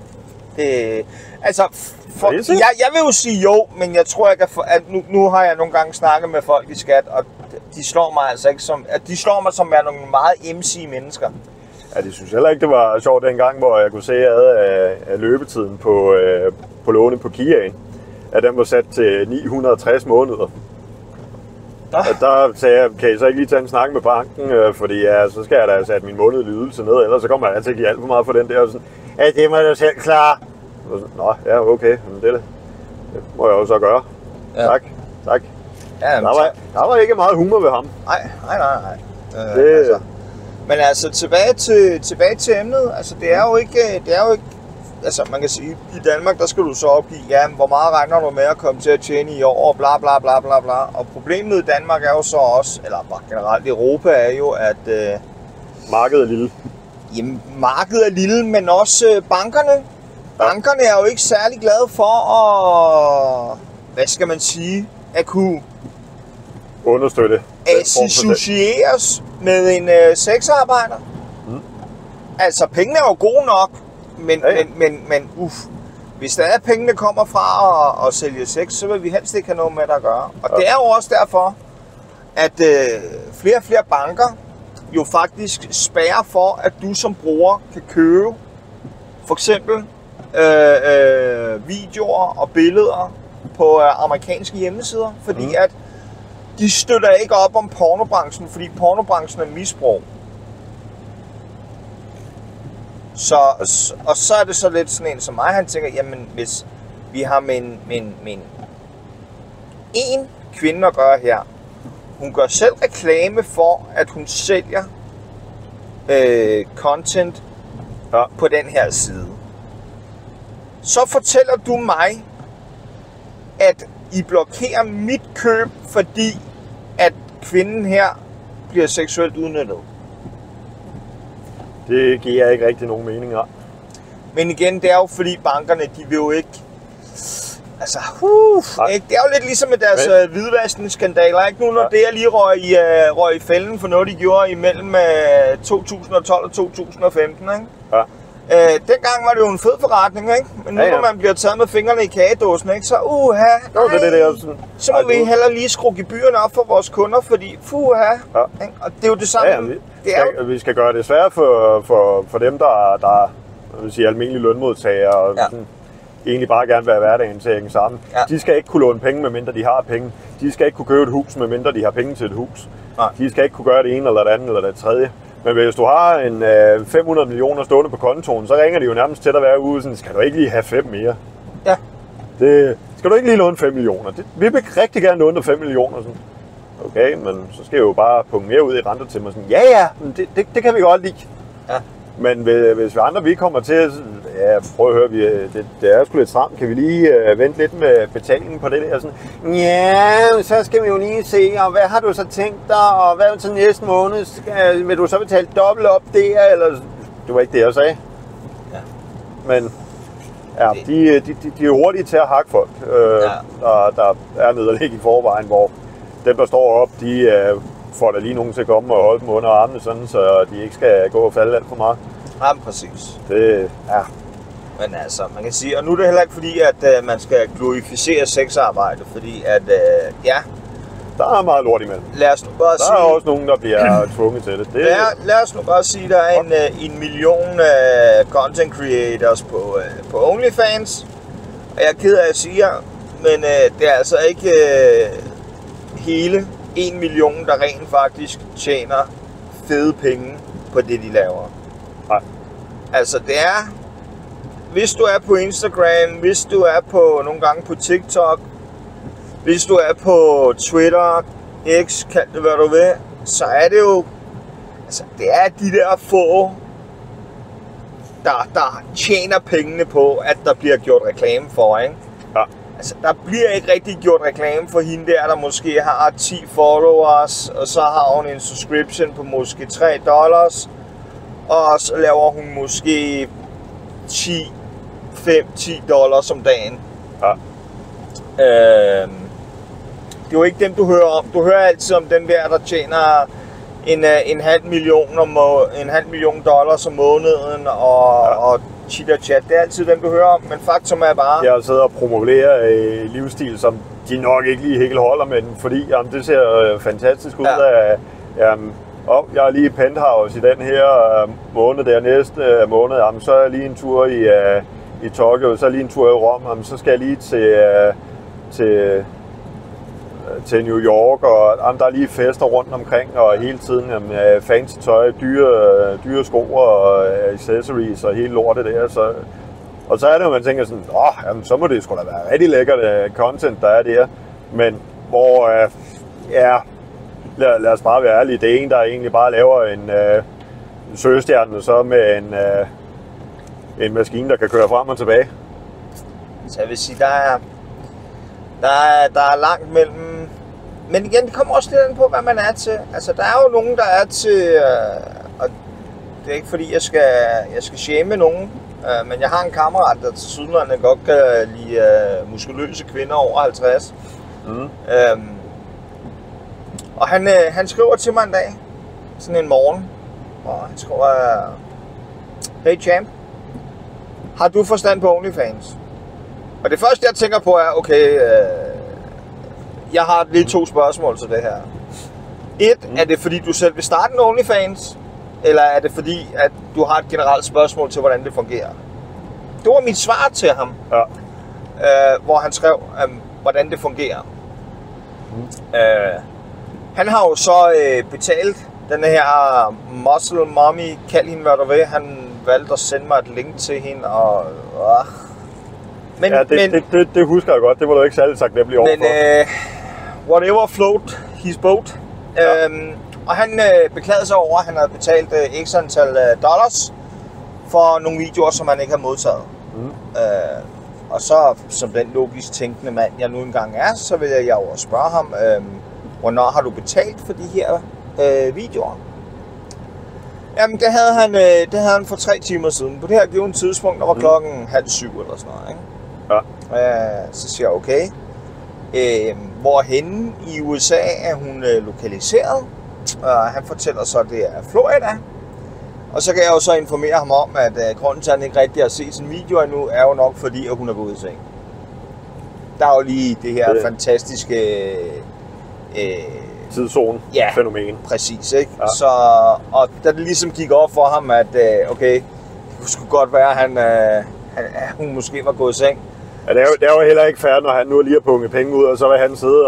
Jeg vil jo sige jo, men jeg tror ikke, at nu har jeg nogle gange snakket med folk i skat, og de slår mig altså ikke som, at de slår mig som er nogle meget emsige mennesker. Ja, de synes heller ikke, det var sjovt dengang, hvor jeg kunne se af løbetiden på lånet på Kiaen, at den var sat til 960 måneder. Og der sagde jeg, kan I så ikke lige tage en snak med banken, fordi så skal jeg da have sat min månedlige ydelse ned, ellers så kommer jeg til at give alt for meget for den der. Og sådan, ja, det må du selv klare. Nå, ja, okay, men det må jeg jo så gøre. Ja. Tak. Ja, der var ikke meget humor ved ham. Nej. Altså. Men altså, tilbage til emnet, altså det er jo ikke, altså man kan sige, i Danmark, der skal du så opgive, ja, hvor meget regner du med at komme til at tjene i år, og bla bla bla bla bla. Og problemet i Danmark er jo så også, eller bare generelt i Europa, er jo, at markedet er lille. Jamen, markedet er lille, men også bankerne. Bankerne er jo ikke særlig glade for at, hvad skal man sige, at kunne understøtte, associeres med en sexarbejder. Altså, pengene er jo gode nok, men hvis der er pengene kommer fra at sælge sex, så vil vi helst ikke have noget med det at gøre. Og det er jo også derfor, at flere og flere banker jo faktisk spærrer for, at du som bruger kan købe for eksempel videoer og billeder på amerikanske hjemmesider, fordi at de støtter ikke op om pornobranchen, fordi pornobranchen er misbrug. Så er det så lidt sådan en som mig, han tænker, jamen hvis vi har med en kvinde at gøre her, hun gør selv reklame for, at hun sælger content på den her side. Så fortæller du mig, at I blokerer mit køb, fordi at kvinden her bliver seksuelt udnyttet. Det giver ikke rigtig nogen mening af. Men igen, det er jo fordi bankerne, de vil jo ikke... Altså, ikke? Det er jo lidt ligesom med deres hvidvaskningsskandaler, ikke? Nu når det lige røg i fælden for noget, de gjorde imellem 2012 og 2015, ikke? Ja. Dengang var det jo en fed forretning, ikke? Men nu når man bliver taget med fingrene i kagedåsen, ikke? Så så må vi heller lige skrue gebyrerne op for vores kunder, fordi ikke? Og det er jo det samme. Vi skal gøre det svært for dem, der vil sige, almindelige lønmodtagere, og sådan, egentlig bare gerne vil have hverdagen til at hænge sammen. Ja. De skal ikke kunne låne penge, medmindre de har penge. De skal ikke kunne købe et hus, medmindre de har penge til et hus. Nej. De skal ikke kunne gøre det ene, eller det andet, eller det tredje. Men hvis du har en 500 millioner stående på kontoen, så ringer de jo nærmest til dig hver uge, sådan, skal du ikke lige have 5 mere? Ja. Skal du ikke lige låne 5 millioner? Vi vil rigtig gerne låne 5 millioner. Sådan. Okay, men så skal jeg jo bare punge mere ud i renter til mig. Sådan, men det kan vi godt lide. Ja. Men hvis vi andre kommer til, prøv at høre, det er sgu lidt stramt. Kan vi lige vente lidt med betalingen på det der? Sådan, så skal vi jo lige se, og hvad har du så tænkt dig, og hvad til næste måned? Vil du så betale dobbelt op der, eller? Det var ikke det, jeg sagde. Ja. Men de er hurtige til at hakke folk, der er nederlag i forvejen, hvor dem, der står op, de får da lige nogen til at komme og holde dem under armene, sådan, så de ikke skal gå og falde alt for meget. Ja, præcis. Det, Men altså, man kan sige, og nu er det heller ikke fordi, at man skal glorificere sexarbejde, fordi at, der er meget lort imellem. Lad os nu bare sige... Der er også nogen, der bliver tvunget til det. Lad os nu bare sige, at der er en million content creators på OnlyFans. Og jeg er ked af at sige jer, men det er altså ikke hele 1 million, der rent faktisk tjener fede penge på det, de laver. Nej. Altså, det er... Hvis du er på Instagram, hvis du er på nogle gange på TikTok, hvis du er på Twitter, X, kald det hvad du vil, så er det jo... Altså, det er de der få, der tjener pengene på, at der bliver gjort reklame for, ikke? Ja. Altså, der bliver ikke rigtig gjort reklame for hende der måske har 10 followers, og så har hun en subscription på måske $3, og så laver hun måske $5-10 om dagen. Ja. Det er jo ikke dem, du hører om. Du hører altid om den der tjener en halv million dollars om måneden, og chit og chat. Det er altid dem, du hører om, men faktum er bare... Jeg sidder og promoverer livsstil, som de nok ikke lige helt holder med den, fordi det ser fantastisk ud af... jeg er lige i Penthouse i den her måned, der næste måned, så er jeg lige en tur i Tokyo, så er lige en tur i Rom, så skal jeg lige til New York, og der er lige fester rundt omkring, og hele tiden fancy tøj, dyre sko og accessories og hele lortet der. Og så er det jo, man tænker sådan, så må det sgu da være rigtig lækkert content, der er der. Men hvor, lad os bare være ærlige, det er en, der egentlig bare laver en søgestjerne så med en maskine, der kan køre frem og tilbage. Så jeg vil sige, der er langt mellem... Men igen, det kommer også lidt an på, hvad man er til. Altså, der er jo nogen, der er til... og det er ikke fordi, jeg skal shame nogen. Men jeg har en kammerat, der til sydenlandet godt kan lide muskuløse kvinder over 50. Og han skriver til mig en dag, sådan en morgen, og han skriver, hey champ, har du forstand på OnlyFans? Og det første jeg tænker på er, okay, jeg har lige 2 spørgsmål til det her. 1, er det fordi du selv vil starte en OnlyFans? Eller er det fordi, at du har et generelt spørgsmål til, hvordan det fungerer? Det var mit svar til ham, hvor han skrev, hvordan det fungerer. Han har jo så betalt den her Muscle Mommy, kald hende hvad du vil. Han valgte at sende mig et link til hende, og... Men, det husker jeg godt, det var du ikke særlig taknemmelig overfor. Men whatever float his boat. Og han beklagede sig over, at han havde betalt x antal dollars for nogle videoer, som han ikke har modtaget. Og så, som den logisk tænkende mand, jeg nu engang er, så vil jeg jo spørge ham, hvornår har du betalt for de her videoer? Jamen, det havde han for 3 timer siden. På det her givne tidspunkt, der var klokken 6:30 eller sådan noget, ikke? Ja. Så siger jeg, okay. Hvorhenne i USA er hun lokaliseret? Han fortæller så, at det er Florida. Og så kan jeg jo så informere ham om, at grunden til, at han ikke rigtig har set sin video endnu, er jo nok fordi, at hun er gået i seng. Der er jo lige det her fantastiske tidszone-fænomen. Ja, præcis, ikke? Ja. Så, og da det ligesom gik op for ham, at okay, det kunne sgu godt være, at hun måske var gået i seng. Ja, det er jo heller ikke fair, når han nu lige har punget penge ud, og så vil han sidde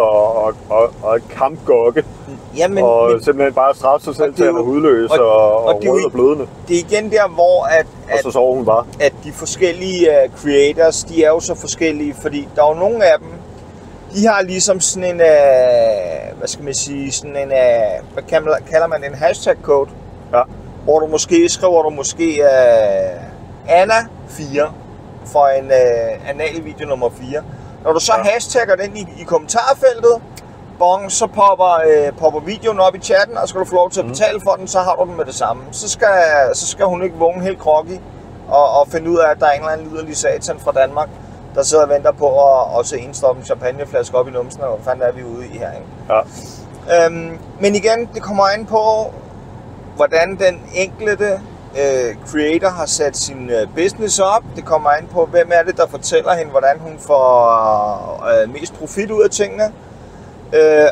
og kampgokke. Jamen, og simpelthen bare straffe sig selv til at være hudløs og rød og blødende. Det er igen der, hvor og så sover hun bare. At de forskellige creators, de er jo så forskellige, fordi der er jo nogle af dem, de har ligesom sådan en, hvad skal man sige, sådan en, hvad kalder man en hashtag code, ja. Hvor du måske skriver Anna 4 for en analvideo nummer 4. Når du så hashtagger den i kommentarfeltet, bong, så popper videoen op i chatten, og skal du få lov til at betale for den, så har du den med det samme. Så skal hun ikke vågne helt groggy og finde ud af, at der er en eller anden liderlig satan fra Danmark, der sidder og venter på at se en stoppe en champagneflaske op i numsen, og hvad fanden er vi ude i her, ikke? Ja. Men igen, det kommer an på, hvordan den enkelte creator har sat sin business op. Det kommer an på, hvem er det, der fortæller hende, hvordan hun får mest profit ud af tingene.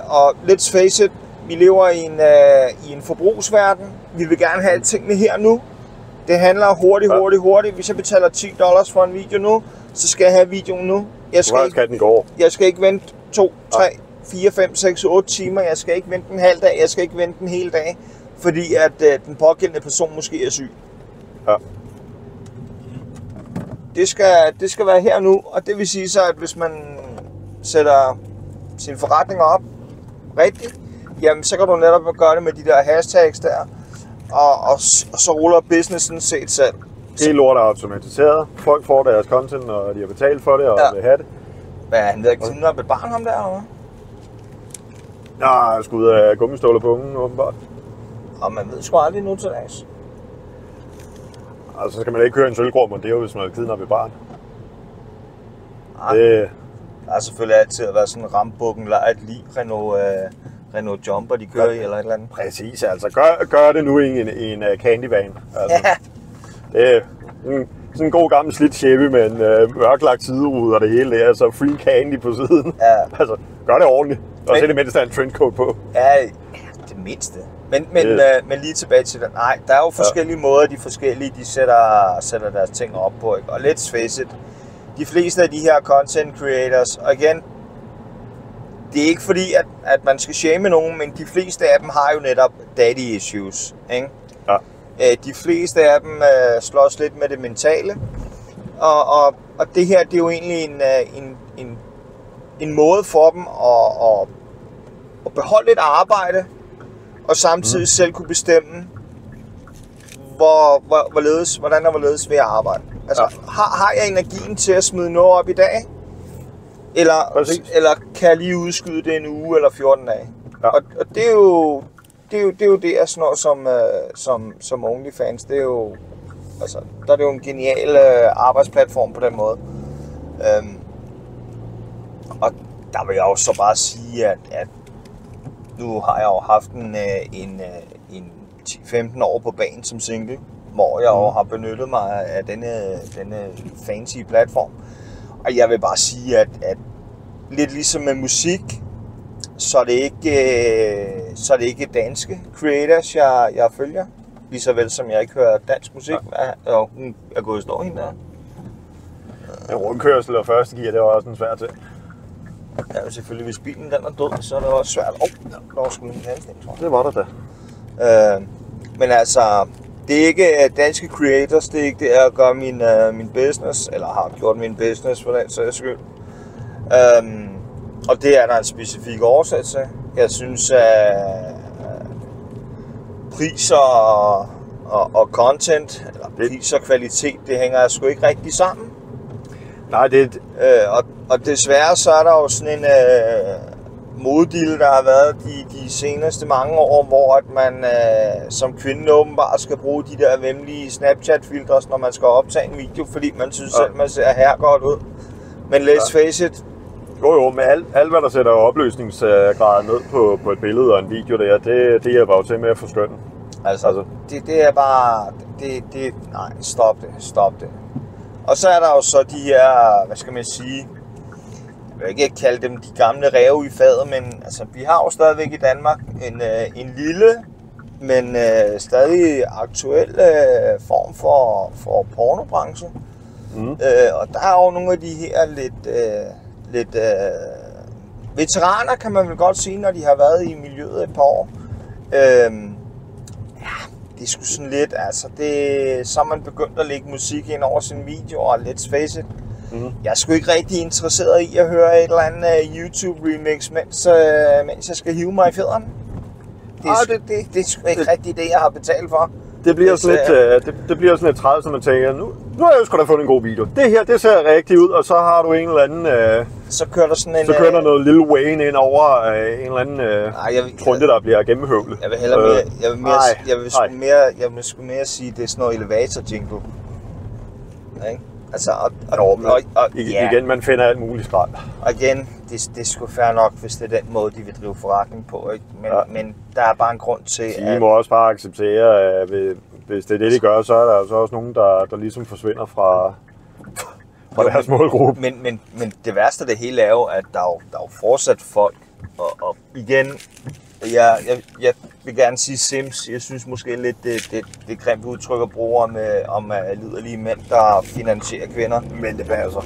Og let's face it, vi lever i en forbrugsverden. Vi vil gerne have tingene her nu. Det handler hurtigt. Hvis jeg betaler $10 for en video nu, så skal jeg have videoen nu. Jeg skal ikke vente 2, 3, 4, 5, 6, 8 timer. Jeg skal ikke vente en halv dag. Jeg skal ikke vente en hel dag. Fordi at den pågældende person måske er syg. Ja. Det skal være her nu. Og det vil sige så, at hvis man sætter sine forretninger op rigtigt, jamen så kan du netop gøre det med de der hashtags der. Og så ruller businessen set selv. Helt lort er automatiseret. Folk får deres content, og de har betalt for det, og vil have det. Hvad er han ved ikke til at bebarne ham der, eller hvad? Nej, jeg skal ud af gummiståler på ungen, åbenbart. Og man ved sgu aldrig nu til dags. Altså, så skal man ikke køre en sølvgrå Mondeo, hvis man er kidnappet et barn. Der er selvfølgelig altid at være sådan en rambukken, eller et lige Renault Jumper, de kører i, eller et eller andet. Præcis, altså. Gør det nu i en candy van. Altså. Ja. Det er sådan en god gammel slidt Chevy med en mørklagt siderude og det hele der, så free candy på siden. Ja. Altså, gør det ordentligt. Og så det mindste, der er en trendcoat på. Ja, det mindste. Men lige tilbage til det. Nej, der er jo forskellige måder, de forskellige de sætter deres ting op på. Ikke? Og let's face it, de fleste af de her content creators, og igen, det er ikke fordi, at man skal shame nogen, men de fleste af dem har jo netop daddy issues. Ikke? Ja. De fleste af dem slås lidt med det mentale. Og det her, det er jo egentlig en måde for dem at beholde et arbejde, og samtidig selv kunne bestemme, hvordan og hvorledes vil jeg arbejde. Altså, har jeg energien til at smide noget op i dag? Eller kan jeg lige udskyde det en uge eller 14 dage? Ja. Og det er jo det er sådan noget som OnlyFans. Det er jo, altså, der er det jo en genial arbejdsplatform på den måde. Og der vil jeg jo så bare sige, at nu har jeg jo haft en 10-15 år på banen som single, hvor jeg jo har benyttet mig af denne fancy platform. Og jeg vil bare sige, at lidt ligesom med musik, så er det ikke danske creators, jeg følger. Lige så vel som jeg ikke hører dansk musik. Ja. Hun er gået i stå hende der. En rundkørsel og første gear, det var også en svær ting. Ja, selvfølgelig, hvis bilen den er død, så er det også svært. Der var sgu en handling, tror jeg. Det var der da. Men altså, det er ikke danske creators, det er ikke det, jeg gør min business, eller har gjort min business for den sags skyld. Og det er der en specifik årsag til. Jeg synes, at priser og content, eller pris og kvalitet, det hænger sgu ikke rigtig sammen. Nej, det og desværre så er der jo sådan en modedil, der har været de seneste mange år, hvor at man som kvinde åbenbart skal bruge de der væmmelige Snapchat-filtre, når man skal optage en video, fordi man synes selv, man ser her godt ud. Men let's face it. Jo, med alt hvad der sætter opløsningsgraden ned på et billede og en video der, det hjælper jo til med at forskønne. Altså. Det er bare... nej, stop det. Og så er der jo så de her, hvad skal man sige, jeg vil ikke kalde dem de gamle ræve i fadet, men altså, vi har jo stadigvæk i Danmark en lille, men stadig aktuel form for pornobranche. Og der er jo nogle af de her lidt veteraner, kan man vel godt sige, når de har været i miljøet et par år. Det er sgu sådan lidt, altså så er man begyndt at lægge musik ind over sin video, og let's face it, jeg er sgu ikke rigtig interesseret i at høre et eller andet YouTube-remix, mens jeg skal hive mig i fædrene. Det er sgu ikke rigtig det, jeg har betalt for. Det bliver sådan lidt træt, som man tænker, nu har jeg jo sgu da fundet en god video. Det her, det ser rigtigt ud, og så har du en eller anden... så kører der sådan en... Så kører der noget Lil Wayne ind over en eller anden trunde, der bliver gennemhøvlet. Jeg vil hellere mere... Jeg vil sgu mere sige, det er sådan noget elevator jingle. Ikke? Altså, igen, man finder alt muligt skrald. Og igen, det er sgu fair nok, hvis det er den måde, de vil drive forretning på, ikke? Men der er bare en grund til, de må også bare acceptere, at hvis det er det, de gør, så er der jo så også nogen, der ligesom forsvinder fra deres målgruppe. Men det værste af det hele er jo, at der er jo fortsat folk, og igen, jeg vil gerne sige Sims. Jeg synes måske lidt, det er grimt udtryk at bruge om liderlige mænd, der finansierer kvinder. Men det passer.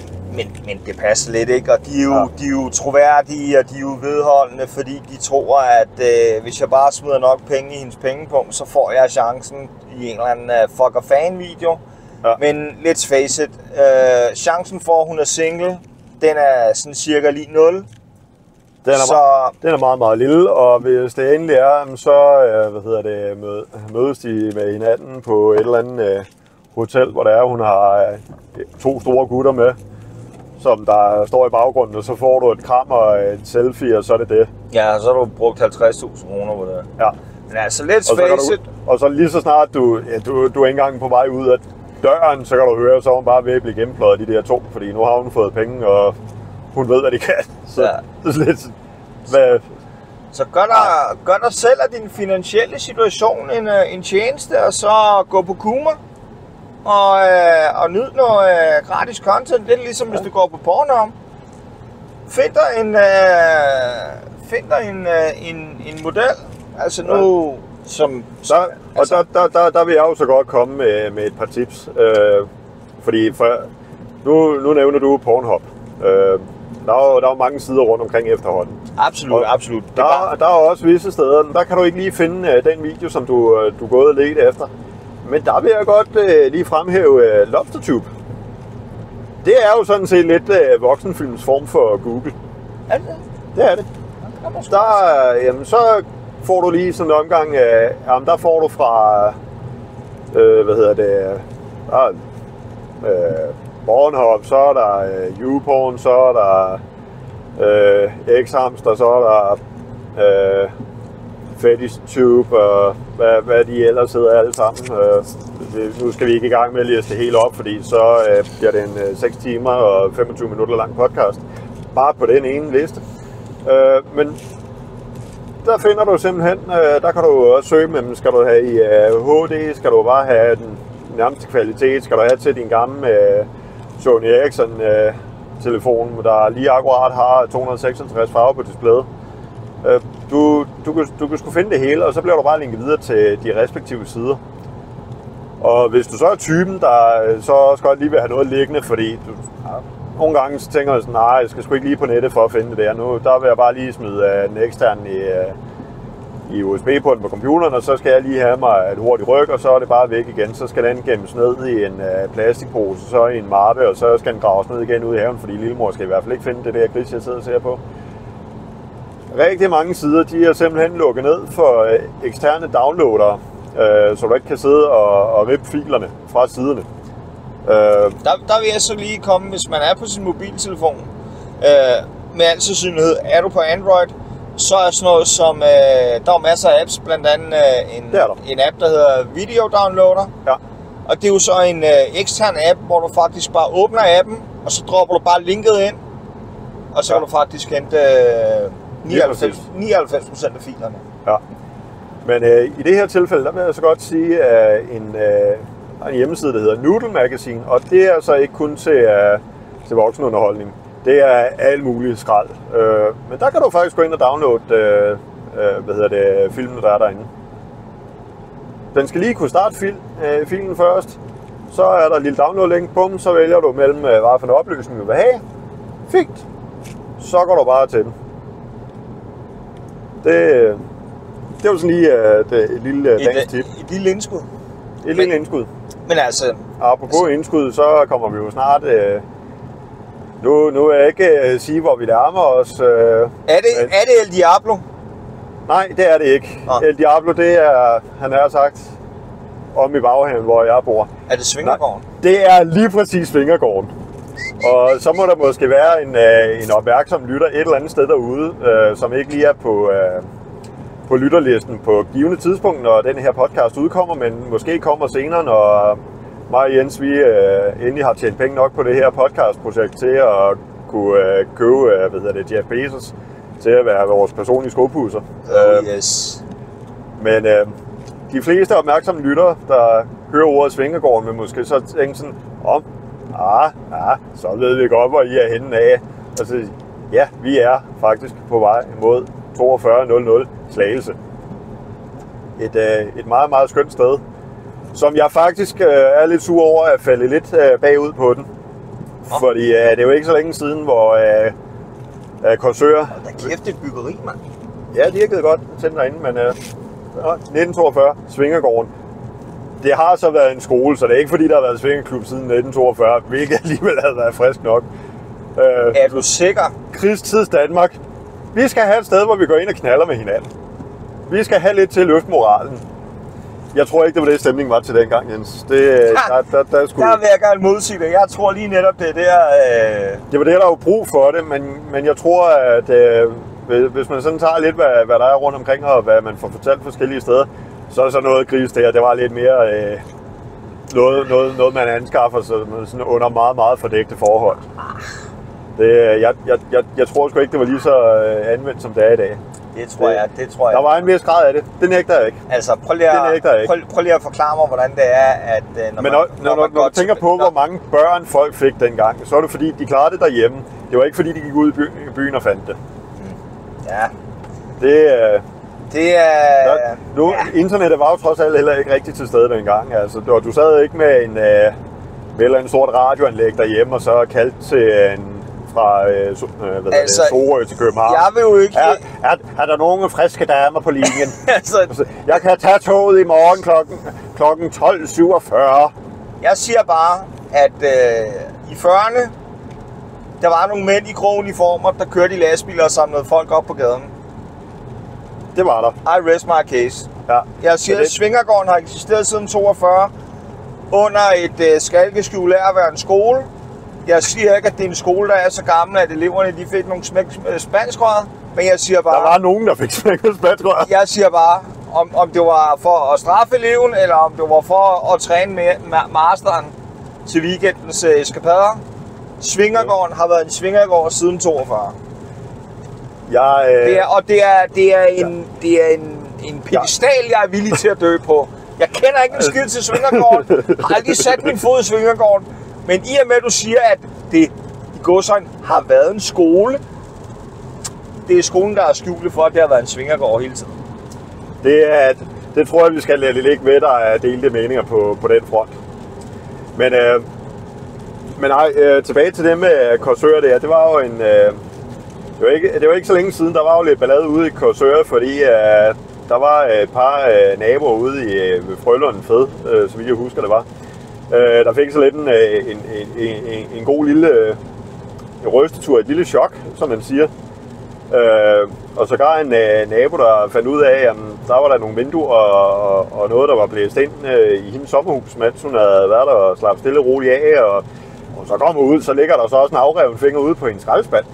Men det passer lidt, ikke? Og de er jo troværdige, og de er jo vedholdende, fordi de tror, at hvis jeg bare smider nok penge i hendes pengepunkt, så får jeg chancen i en eller anden fucker-fan-video. Ja. Men let's face it, chancen for, at hun er single, den er sådan cirka lige 0. Den er meget, meget lille, og hvis det endelig er, så mødes de med hinanden på et eller andet hotel, hvor der er, hun har 2 store gutter med, som der står i baggrunden, og så får du et kram og et selfie, og så er det det. Ja, så har du brugt 50.000 kroner på det. Ja. Men altså, let's face it. Og så lige så snart du er ikke engang på vej ud af døren, så kan du høre, så er hun bare ved at blive gennempløjet de der 2, fordi nu har hun fået penge, og hun ved, hvad de kan. Så det er lidt... Så gør dig selv af din finansielle situation en tjeneste, og så gå på Kuma og nyd noget gratis content. Lidt ligesom hvis du går på Pornhub. Find dig en model. Altså nu som... Der vil jeg jo så godt komme med et par tips. Fordi nu nævner du Pornhub. Der er jo mange sider rundt omkring efterhånden. Absolut. Der er også visse steder, der kan du ikke lige finde den video, som du er gået og ledt efter. Men der vil jeg godt lige fremhæve LobsterTube. Det er jo sådan set lidt voksenfilms form for Google. Er det? Det er det. Så får du lige sådan en omgang, der får du fra, Pornhub, så er der YouPorn, så er der X-Hamster, så er der FetishTube og hvad de ellers hedder alle sammen. Nu skal vi ikke i gang med at læse det hele op, fordi så bliver det en 6 timer og 25 minutter lang podcast. Bare på den ene liste. Men der finder du simpelthen, der kan du også søge med, skal du have i HD, skal du bare have den nærmeste kvalitet, skal du have til din gamle Sony Ericsson telefon, der lige akkurat har 256 farver på displayet. Du kan sgu finde det hele, og så bliver du bare linket videre til de respektive sider. Og hvis du så er typen, der så også godt lige vil have noget liggende, fordi nogle gange så tænker jeg sådan, nej, jeg skal sgu ikke lige på nettet for at finde det der. Nu der vil jeg bare lige smide den eksterne i USB-porten på computeren, og så skal jeg lige have mig et hurtigt ryg, og så er det bare væk igen. Så skal den gemmes ned i en plastikpose, så i en mappe, og så skal den graves ned igen ud i haven, fordi lillemor skal i hvert fald ikke finde det der gris, jeg sidder og ser på. Rigtig mange sider, de er simpelthen lukket ned for eksterne downloadere, så du ikke kan sidde og rippe filerne fra siderne. Der vil jeg så lige komme, hvis man er på sin mobiltelefon, med al sandsynlighed, er du på Android, så er sådan noget som, der er masser af apps, blandt andet en app, der hedder Video Downloader. Ja. Og det er jo så en ekstern app, hvor du faktisk bare åbner appen, og så dropper du bare linket ind, og så kan du faktisk hente 99% af filerne. Ja. Men i det her tilfælde, der vil jeg så godt sige, at en hjemmeside, der hedder Noodle Magazine, og det er så ikke kun til voksenunderholdning. Det er alt muligt skrald. Men der kan du faktisk gå ind og downloade filmen, der er derinde. Den skal lige kunne starte filen først. Så er der et lille download-link. Bum, så vælger du mellem, hvad for en opløsning du vil have. Fint. Så går du bare til den. Det er jo sådan lige et lille dagens tip. Et lille indskud. Et lille indskud. Men altså... Apropos indskud, så kommer vi jo snart... Nu vil jeg ikke sige, hvor vi nærmer os. Er det El Diablo? Nej, det er det ikke. Ah. El Diablo, det er, han har sagt, om i baghaven, hvor jeg bor. Er det Svingergården? Det er lige præcis Svingergården. Og så må der måske være en opmærksom lytter et eller andet sted derude, som ikke lige er på lytterlisten på givende tidspunkt, når den her podcast udkommer, men måske kommer senere, når mig og Jens, vi endelig har tjent penge nok på det her podcastprojekt til at kunne købe, Jeff Bezos til at være vores personlige skopusser. Yes. Men de fleste opmærksomme lyttere, der hører ordet Svingergården, vil måske så tænke sådan, så ved vi godt, hvor I er henne af. Altså, ja, vi er faktisk på vej mod 4200 Slagelse. Et meget, meget skønt sted, som jeg faktisk er lidt sur over at falde lidt bagud på den. Fordi det er jo ikke så længe siden, hvor Korsør... Der er kæft et byggeri, mand. Ja, det virkede godt til derinde, men 1942, Svingergården. Det har så været en skole, så det er ikke fordi, der har været svingerklub siden 1942, hvilket alligevel havde været frisk nok. Er du sikker? Krigstids Danmark. Vi skal have et sted, hvor vi går ind og knaller med hinanden. Vi skal have lidt til at løfte moralen. Jeg tror ikke, det var det, stemningen var til dengang, Jens. Der vil jeg gerne modsige det. Jeg tror lige netop, det der... Det var det, der var brug for det, men jeg tror, at hvis man sådan tager lidt, hvad der er rundt omkring, og hvad man får fortalt forskellige steder, så er der så noget gris der. Det var lidt mere noget man anskaffer sig sådan under meget, meget fordækte forhold. Jeg tror sgu ikke, det var lige så anvendt, som det er i dag. Det tror jeg. Der var en vis grad af det. Det nægter jeg ikke. Altså, prøv lige at forklare mig, hvordan det er, at når du tænker på, hvor mange børn folk fik dengang, så er det fordi, de klarede det derhjemme. Det var ikke fordi, de gik ud i byen og fandt det. Ja. Internettet var jo trods alt heller ikke rigtig til stede dengang. Altså, du sad ikke med en stort radioanlæg derhjemme, og så kaldte til fra Sorø til København. Jeg vil jo ikke... Er der nogle friske damer på linjen? Jeg kan tage toget i morgen klokken 12:47. Jeg siger bare, at i 40'erne, der var nogle mænd i grå uniformer, der kørte i lastbiler og samlede folk op på gaden. Det var der. I rest my case. Ja. Jeg siger, at Svingergården har eksisteret siden 42 under et skalkeskjul af at være en skole. Jeg siger ikke, at det er en skole, der er så gammel, at eleverne de fik nogle spanskrødder, men jeg siger bare... Der var nogen, der fik spanskrødder. Jeg siger bare, om det var for at straffe eleven, eller om det var for at træne med masteren til weekendens eskapader. Svingergården har været en svingergård siden 42. Det er en pedestal, jeg er villig til at dø på. Jeg kender ikke en skid til Svingergården, har aldrig sat min fod i Svingergården, men i og med, at du siger, at det i godsøjne har været en skole, det er skolen, der er skjult for, at det har været en Svingergård hele tiden. Det tror jeg, vi skal lade ligge ved, der er delte meninger på den front. Men nej, tilbage til det med Korsør der, det var jo det var ikke så længe siden, der var jo lidt ballade ude i Korsør, fordi der var et par naboer ude ved Frølunden Fed, så vidt jeg husker det var. Der fik så lidt en god lille rystetur, et lille chok, som man siger. Og så gav en nabo, der fandt ud af, at der var der nogle vinduer og noget, der var blæst ind i hendes sommerhus, mens hun havde været der og slappet stille og roligt af. Og så kommer ud, så ligger der så også en afreven finger ude på hendes skraldespand,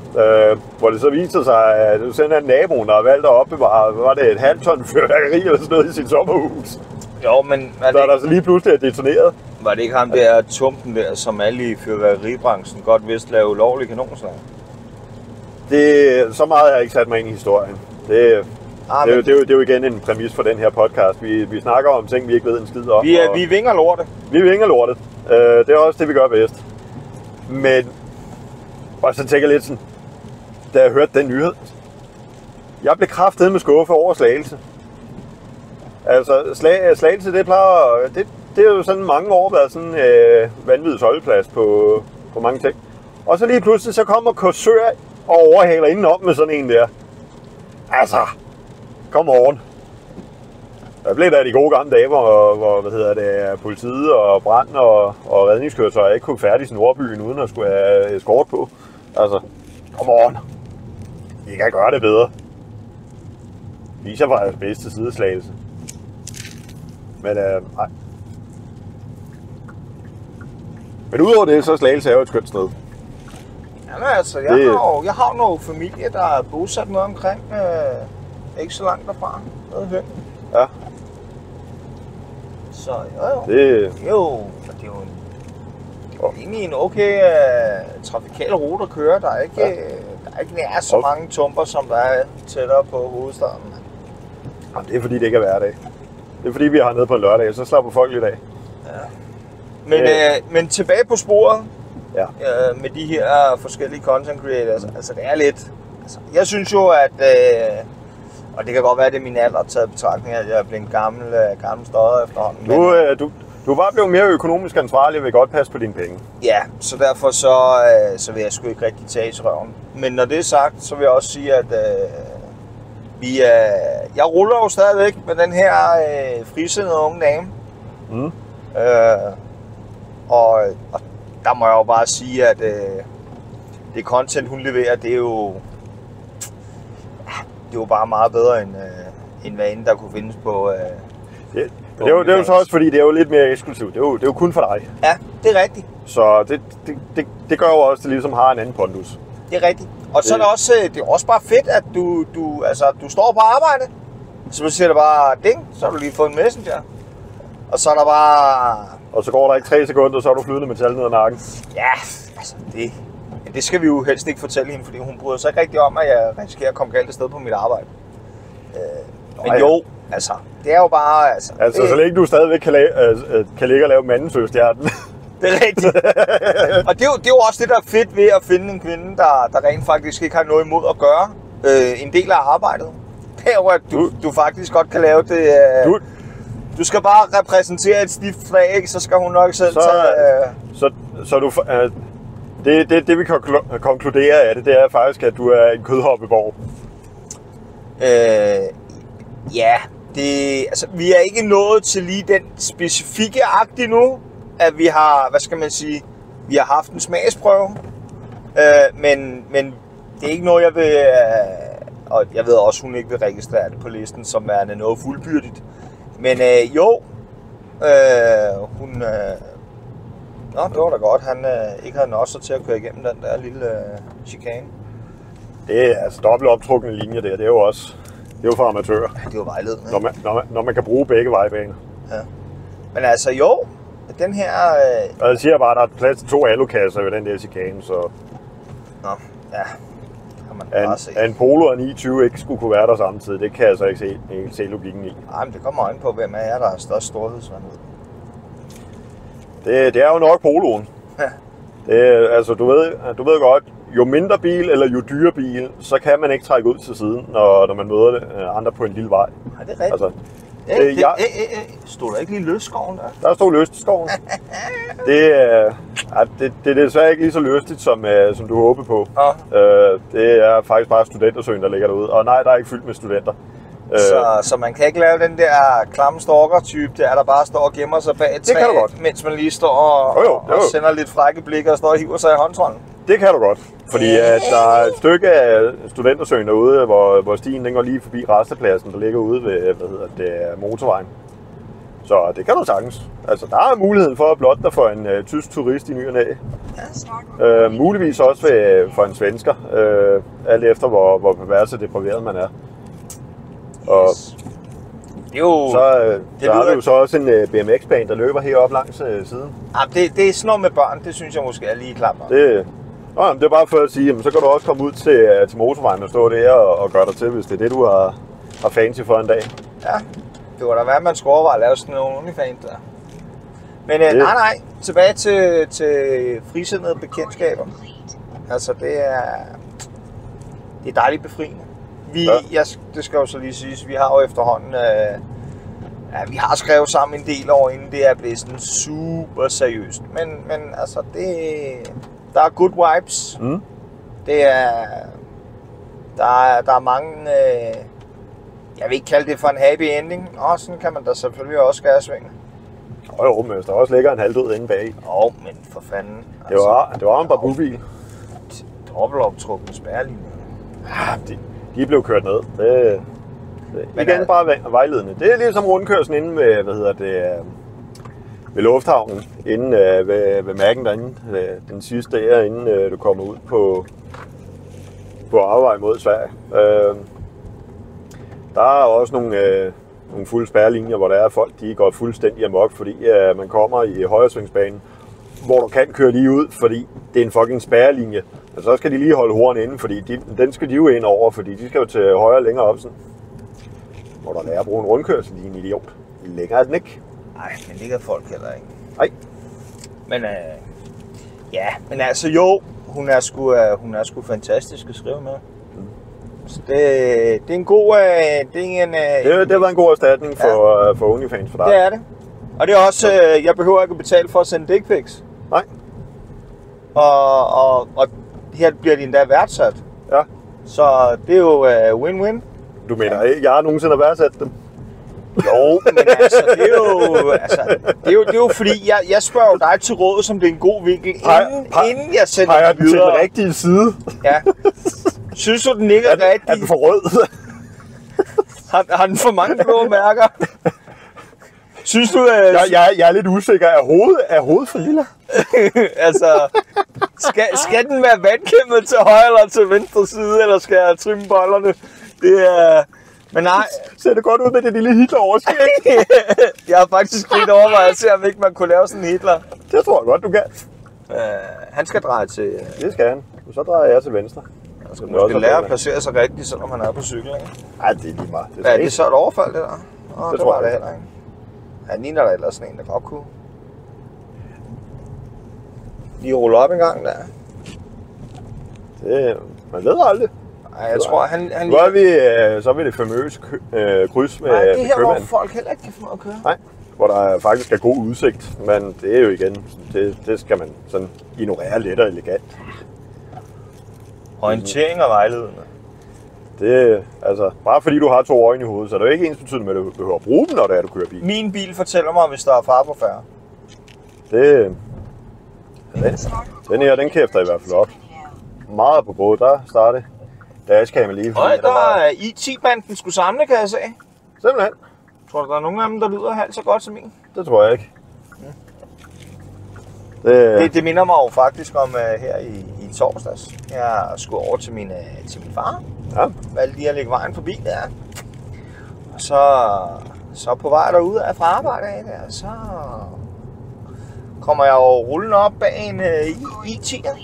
hvor det så viser sig, at det er naboen, der har valgt at opbevare, var det et halvt ton fyrværkeri eller sådan noget i sit sommerhus. Jo, men Så er der så lige pludselig er detoneret. var det ikke ham der tumpen der, som alle i fyrværkeribranchen godt vidste lave ulovlige kanonslag? Så meget har jeg ikke sat mig ind i historien. Det er jo igen en præmis for den her podcast. Vi snakker om ting, vi ikke ved en skid om. Vi vinger lortet. Vi vinger lortet. Det er også det, vi gør bedst. Men, og så tænker jeg lidt sådan, da jeg hørte den nyhed, jeg blev kraftedeme med skuffe over Slagelse. Altså, Slagelse, det er jo sådan mange år været sådan vanvittig holdeplads på mange ting. Og så lige pludselig, så kommer Korsør og overhaler indenom med sådan en der. Altså, come on. Der blev da de gode gamle dage, hvor politiet og brand og redningskøretøjer ikke kunne færdige sin Nordbyen uden at skulle have eskort på. Altså, come on. I kan gøre det bedre. Viser var jeres bedste sideslagelse. Men nej. Men udover det, så er Slagelse jo et skønt sted. Jamen altså, jeg har jo nogle familie, der er bosat noget omkring, ikke så langt derfra, noget højt. Ja. Så jo. Det er jo egentlig en okay trafikal rute at køre. Der er ikke nær så mange tumper, som der er tættere på hovedstaden. Jamen, det er fordi, det ikke er hverdag. Det er fordi, vi har nede på en lørdag, så slapper folk lidt af. Ja. Men tilbage på sporet. Ja. Med de her forskellige content creators. Altså det er lidt... Altså, jeg synes jo, at... og det kan godt være, at det er min alder taget betragtning, at jeg er blevet gammel støder efterhånden. Du var blevet mere økonomisk ansvarlig og vil godt passe på dine penge. Ja, så derfor så vil jeg sgu ikke rigtig tage i røven. Men når det er sagt, så vil jeg også sige, at jeg ruller jo stadigvæk med den her frisindede unge dame. Mm. Og der må jeg jo bare sige, at det content, hun leverer, det er jo bare meget bedre end hvad end der kunne findes på... Det er jo så også, fordi det er jo lidt mere eksklusivt. Det er jo kun for dig. Ja, det er rigtigt. Så det gør jo også, at det ligesom har en anden pondus. Det er rigtigt. Og så er det er også bare fedt, at du står på arbejde. Så siger der bare ding, så har du lige fået en messenger. Og så er der bare... Og så går der ikke 3 sekunder, så er du flydende metal ned ad nakken. Ja, altså det skal vi jo helst ikke fortælle hende, fordi hun bryder sig ikke rigtig om, at jeg risikerer at komme galt afsted på mit arbejde. Men jo, altså, det er jo bare... Altså så længe du stadigvæk kan ligge og lave mandensøstjerten. Det er rigtigt. Og det er jo også det, der er fedt ved at finde en kvinde, der rent faktisk ikke har noget imod at gøre en del af arbejdet. Det er jo, at du faktisk godt kan lave det... Du skal bare repræsentere et stift flag, så skal hun nok selv tage... Så du... Det vi kan konkludere af det er faktisk, at du er en kødhoppeborg. Ja, vi er ikke nået til lige den specifikke akt endnu, at vi har, hvad skal man sige, vi har haft en smagsprøve, men det er ikke noget, jeg vil, og jeg ved også, hun ikke vil registrere det på listen som værende noget fuldbyrdigt. Men hun... det var da godt, han ikke havde også til at køre igennem den der lille chikane. Det er altså dobbelt optrukne linjer der, det er jo også... Det er jo for amatører. Det er jo vejledende. Når man kan bruge begge vejbaner. Ja. Men altså jo, den her... Og jeg siger bare, at der er plads til 2 alukasser ved den der chikane, så... Nå, ja. Kan man bare se. At en Polo og en i20 ikke skulle kunne være der samtidig, det kan jeg altså ikke se logikken i. Nej, men det kommer øjne på, hvem er der er størst storhedsvandvid. Det er jo nok Poloen. Ja. Altså, du ved godt, jo mindre bil eller jo dyre bil, så kan man ikke trække ud til siden, når man møder andre på en lille vej. Ja, det er rigtigt. Altså, stod der ikke lige Løsskoven der? Der stod Løsskoven. Det er desværre ikke lige så lystigt, som du håber på. Ja. Det er faktisk bare Studentersøen, der ligger derude. Og nej, der er ikke fyldt med studenter. Så man kan ikke lave den der klamme stalker-type, der bare står og gemmer sig bag et træ, mens man lige står og sender lidt frække blikke og står og hiver sig i håndtrollen. Det kan du godt, fordi at der er et stykke af Studentersøen derude, hvor stien den går lige forbi rastepladsen, der ligger ude ved motorvejen. Så det kan du sagtens. Altså, der er muligheden for at blotte dig for en tysk turist i ny og næ. Muligvis også for en svensker, alt efter hvor perverse depraveret man er. Og det det er jo... Så har du jo så også en BMX-bane, der løber heroppe langs siden. Ja, det er sådan noget med børn, det synes jeg måske er lige klart. Det er bare for at sige, jamen, så kan du også komme ud til motorvejen og stå der og gøre dig til, hvis det er det, du har fancy for en dag. Ja, det var da være, man skulle overveje at lave sådan nogle OnlyFans der. Men nej, tilbage til frisindede bekendtskaber. Altså, det er dejligt befriende. Det skal jo så lige siges, vi har jo efterhånden, vi har skrevet sammen en del år, inden det er blevet sådan super seriøst. Men altså, der er good vibes. Mm. Der er mange, jeg vil ikke kalde det for en happy ending, og sådan kan man da selvfølgelig også skære svinge. Jo, men der også ligger en halvdød inde bag. Jo, men for fanden. Altså, det var en barbubil. Dobbeltoptrukken spærrelinje. Ja, de blev kørt ned. Det igen bare vejledende. Det er ligesom rundkørslen inde ved, ved lufthavnen, inde ved Mærken derinde, den sidste der, inden du kommer ud på afvej mod Sverige. Der er også nogle fulde spærrelinjer, hvor der er folk, de går fuldstændig amok, fordi man kommer i højresvingsbanen, hvor du kan køre lige ud, fordi det er en fucking spærrelinje. Og så skal de lige holde horn inde, fordi den skal de jo ind over, fordi de skal jo til højre længere op sådan. Hvor der lærer at bruge en rundkørsel, din idiot. Længere er den ikke. Nej, men det kan folk heller ikke. Nej. Men men altså jo, hun er sgu fantastisk at skrive med. Så det er en god... Det var en god erstatning for OnlyFans for dig. Det er det. Og det er også... jeg behøver ikke at betale for at sende dick pics. Nej. Og her bliver de endda værdsat. Ja. Så det er jo win-win. Du mener ikke, jeg har nogensinde værdsat dem? Jo, men altså, det er jo fordi, jeg spørger jo dig til råd, som det er en god vinkel, inden jeg sender den videre. Til den rigtige side. Ja. Synes du, den ikke er rigtig? Er den for rød? Har den for mange blå mærker? Synes du, jeg er lidt usikker. Er hovedet for lille? Altså, skal den være vandkæmmet til højre eller til venstre side, eller skal jeg trimme bollerne? Det er... Men nej. Ser det godt ud med det lille Hitler-overskæg? Jeg har faktisk lidt overvejet at se, om ikke man kunne lave sådan en Hitler. Det tror jeg godt, du kan. Han skal dreje til... Det skal han. Og så drejer jeg til venstre. Han skal måske lære at placere sig rigtigt, selvom han er på cykel, ikke? Ej, det er lige meget. Er det så et overfald, det der? Det tror jeg det heller ikke. Han ligner der ellers sådan en, der godt kunne. Lige rulle op en gang der. Man ved aldrig. Nej, jeg tror, han nu er vi så ved det famøse kryds med nej, det er her, købmanden. hvor folk heller ikke kan få noget at køre. Nej, hvor der faktisk er god udsigt, men det er jo igen, det skal man sådan ignorere let og elegant. Orientering og vejledende. Det altså, bare fordi du har 2 øjne i hovedet, så er det jo ikke ensbetydende med, at du behøver at bruge dem, når det er, du kører bil. Min bil fortæller mig, hvis der er far på færre. Den her, den kæfter i hvert fald op. Meget på både, der starter dashcam lige. Der er IT-banden skulle samle, kan jeg se. Simpelthen. Tror du, der er nogen af dem, der lyder halvt så godt som min? Det tror jeg ikke. Det minder mig jo faktisk om her i torsdags. Jeg skulle over til min far. Ja. Valgte lige at lægge vejen forbi der. Og så på vej derude af fra arbejde af der, så kommer jeg jo rullende op bag en IT'er,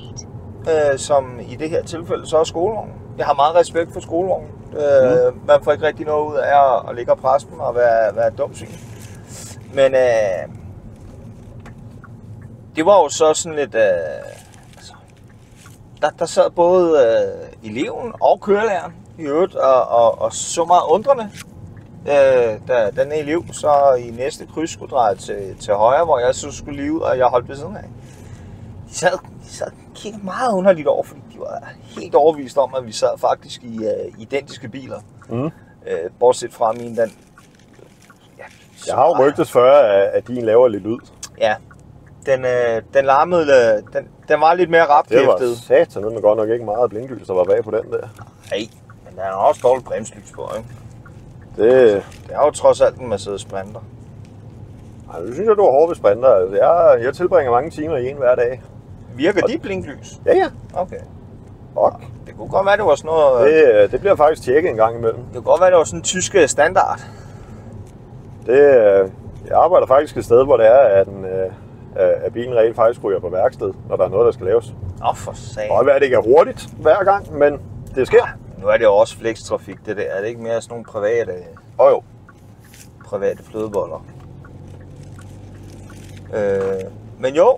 som i det her tilfælde så er skolevognen. Jeg har meget respekt for skolevognen. Man får ikke rigtig noget ud af at ligge og presse dem og være dum syg. Men det var jo så sådan lidt... Der sad både eleven og kørelæreren i øvrigt og så meget undrende, da den elev så i næste kryds skulle dreje til højre, hvor jeg så skulle lige ud, og jeg holdt ved siden af. De sad og kiggede meget underligt over, fordi de var helt overbevist om, at vi sad faktisk i identiske biler. Bortset fra min, den... Ja, jeg har jo rygtes før, at din laver lidt lyd. Ja, den larmede, den var lidt mere rapkæftet. Det var satan, men godt nok ikke meget blinklys, der var bag på den der. Nej, men der er også dårligt bremslys på, ikke? Det er jo trods alt en Mercedes Sprinter. Ej, nu synes jeg, du er hård ved Sprinter. Altså, jeg tilbringer mange timer i en hver dag. Virker de blinklys? Ja. Okay. Ok. Det kunne godt være, det var sådan noget... Det bliver faktisk tjekket en gang imellem. Det kunne godt være, det var sådan en tysk standard. Jeg arbejder faktisk et sted, hvor det er, at bilen rent faktisk ryger på værksted, når der er noget, der skal laves. For satan. Og hvad det ikke er hurtigt hver gang, men det sker. Nu er det jo også flextrafik, det der. Er det ikke mere sådan nogle private flødeboller? Men jo,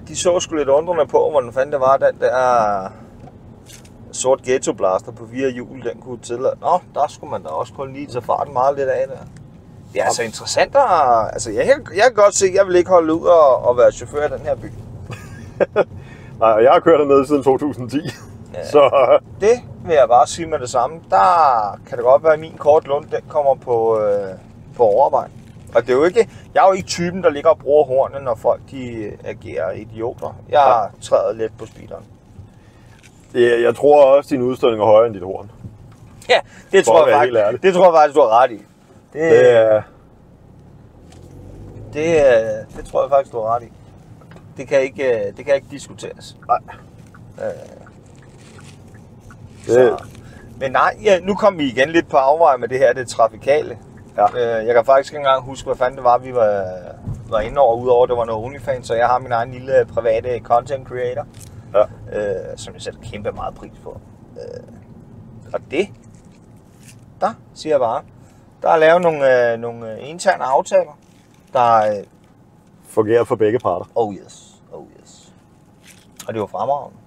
de så sgu lidt undrende på, hvordan fanden det var, den der sort ghetto blaster på 4 hjul, den kunne tillade. Nå, der skulle man da også kun lige tage farten meget lidt af der. Det er altså interessant, altså jeg kan godt se, at jeg vil ikke holde ud og være chauffør i den her by. Nej, jeg har kørt dernede siden 2010. Ja, så det vil jeg bare sige med det samme. Der kan det godt være, at min kort lund, den kommer på overvejen. Og det er jo ikke, jeg er jo ikke typen, der ligger og bruger hornene, når folk de agerer idioter. Jeg træder lidt på speederen. Jeg tror også, at din udstødning er højere end dit horn. Ja, det tror jeg faktisk, du har ret i. Det tror jeg faktisk, du har ret i. Det kan ikke diskuteres. Nej. Men nej, nu kom vi igen lidt på afvej med det her, det trafikale. Ja. Jeg kan faktisk ikke engang huske, hvad fanden det var, vi var inde over, udover det var noget OnlyFans, så jeg har min egen lille private content creator, som jeg sætter kæmpe meget pris på. Og der siger jeg bare, der er lavet nogle interne aftaler, der fungerer for begge parter. Oh yes. Og det var fremragende.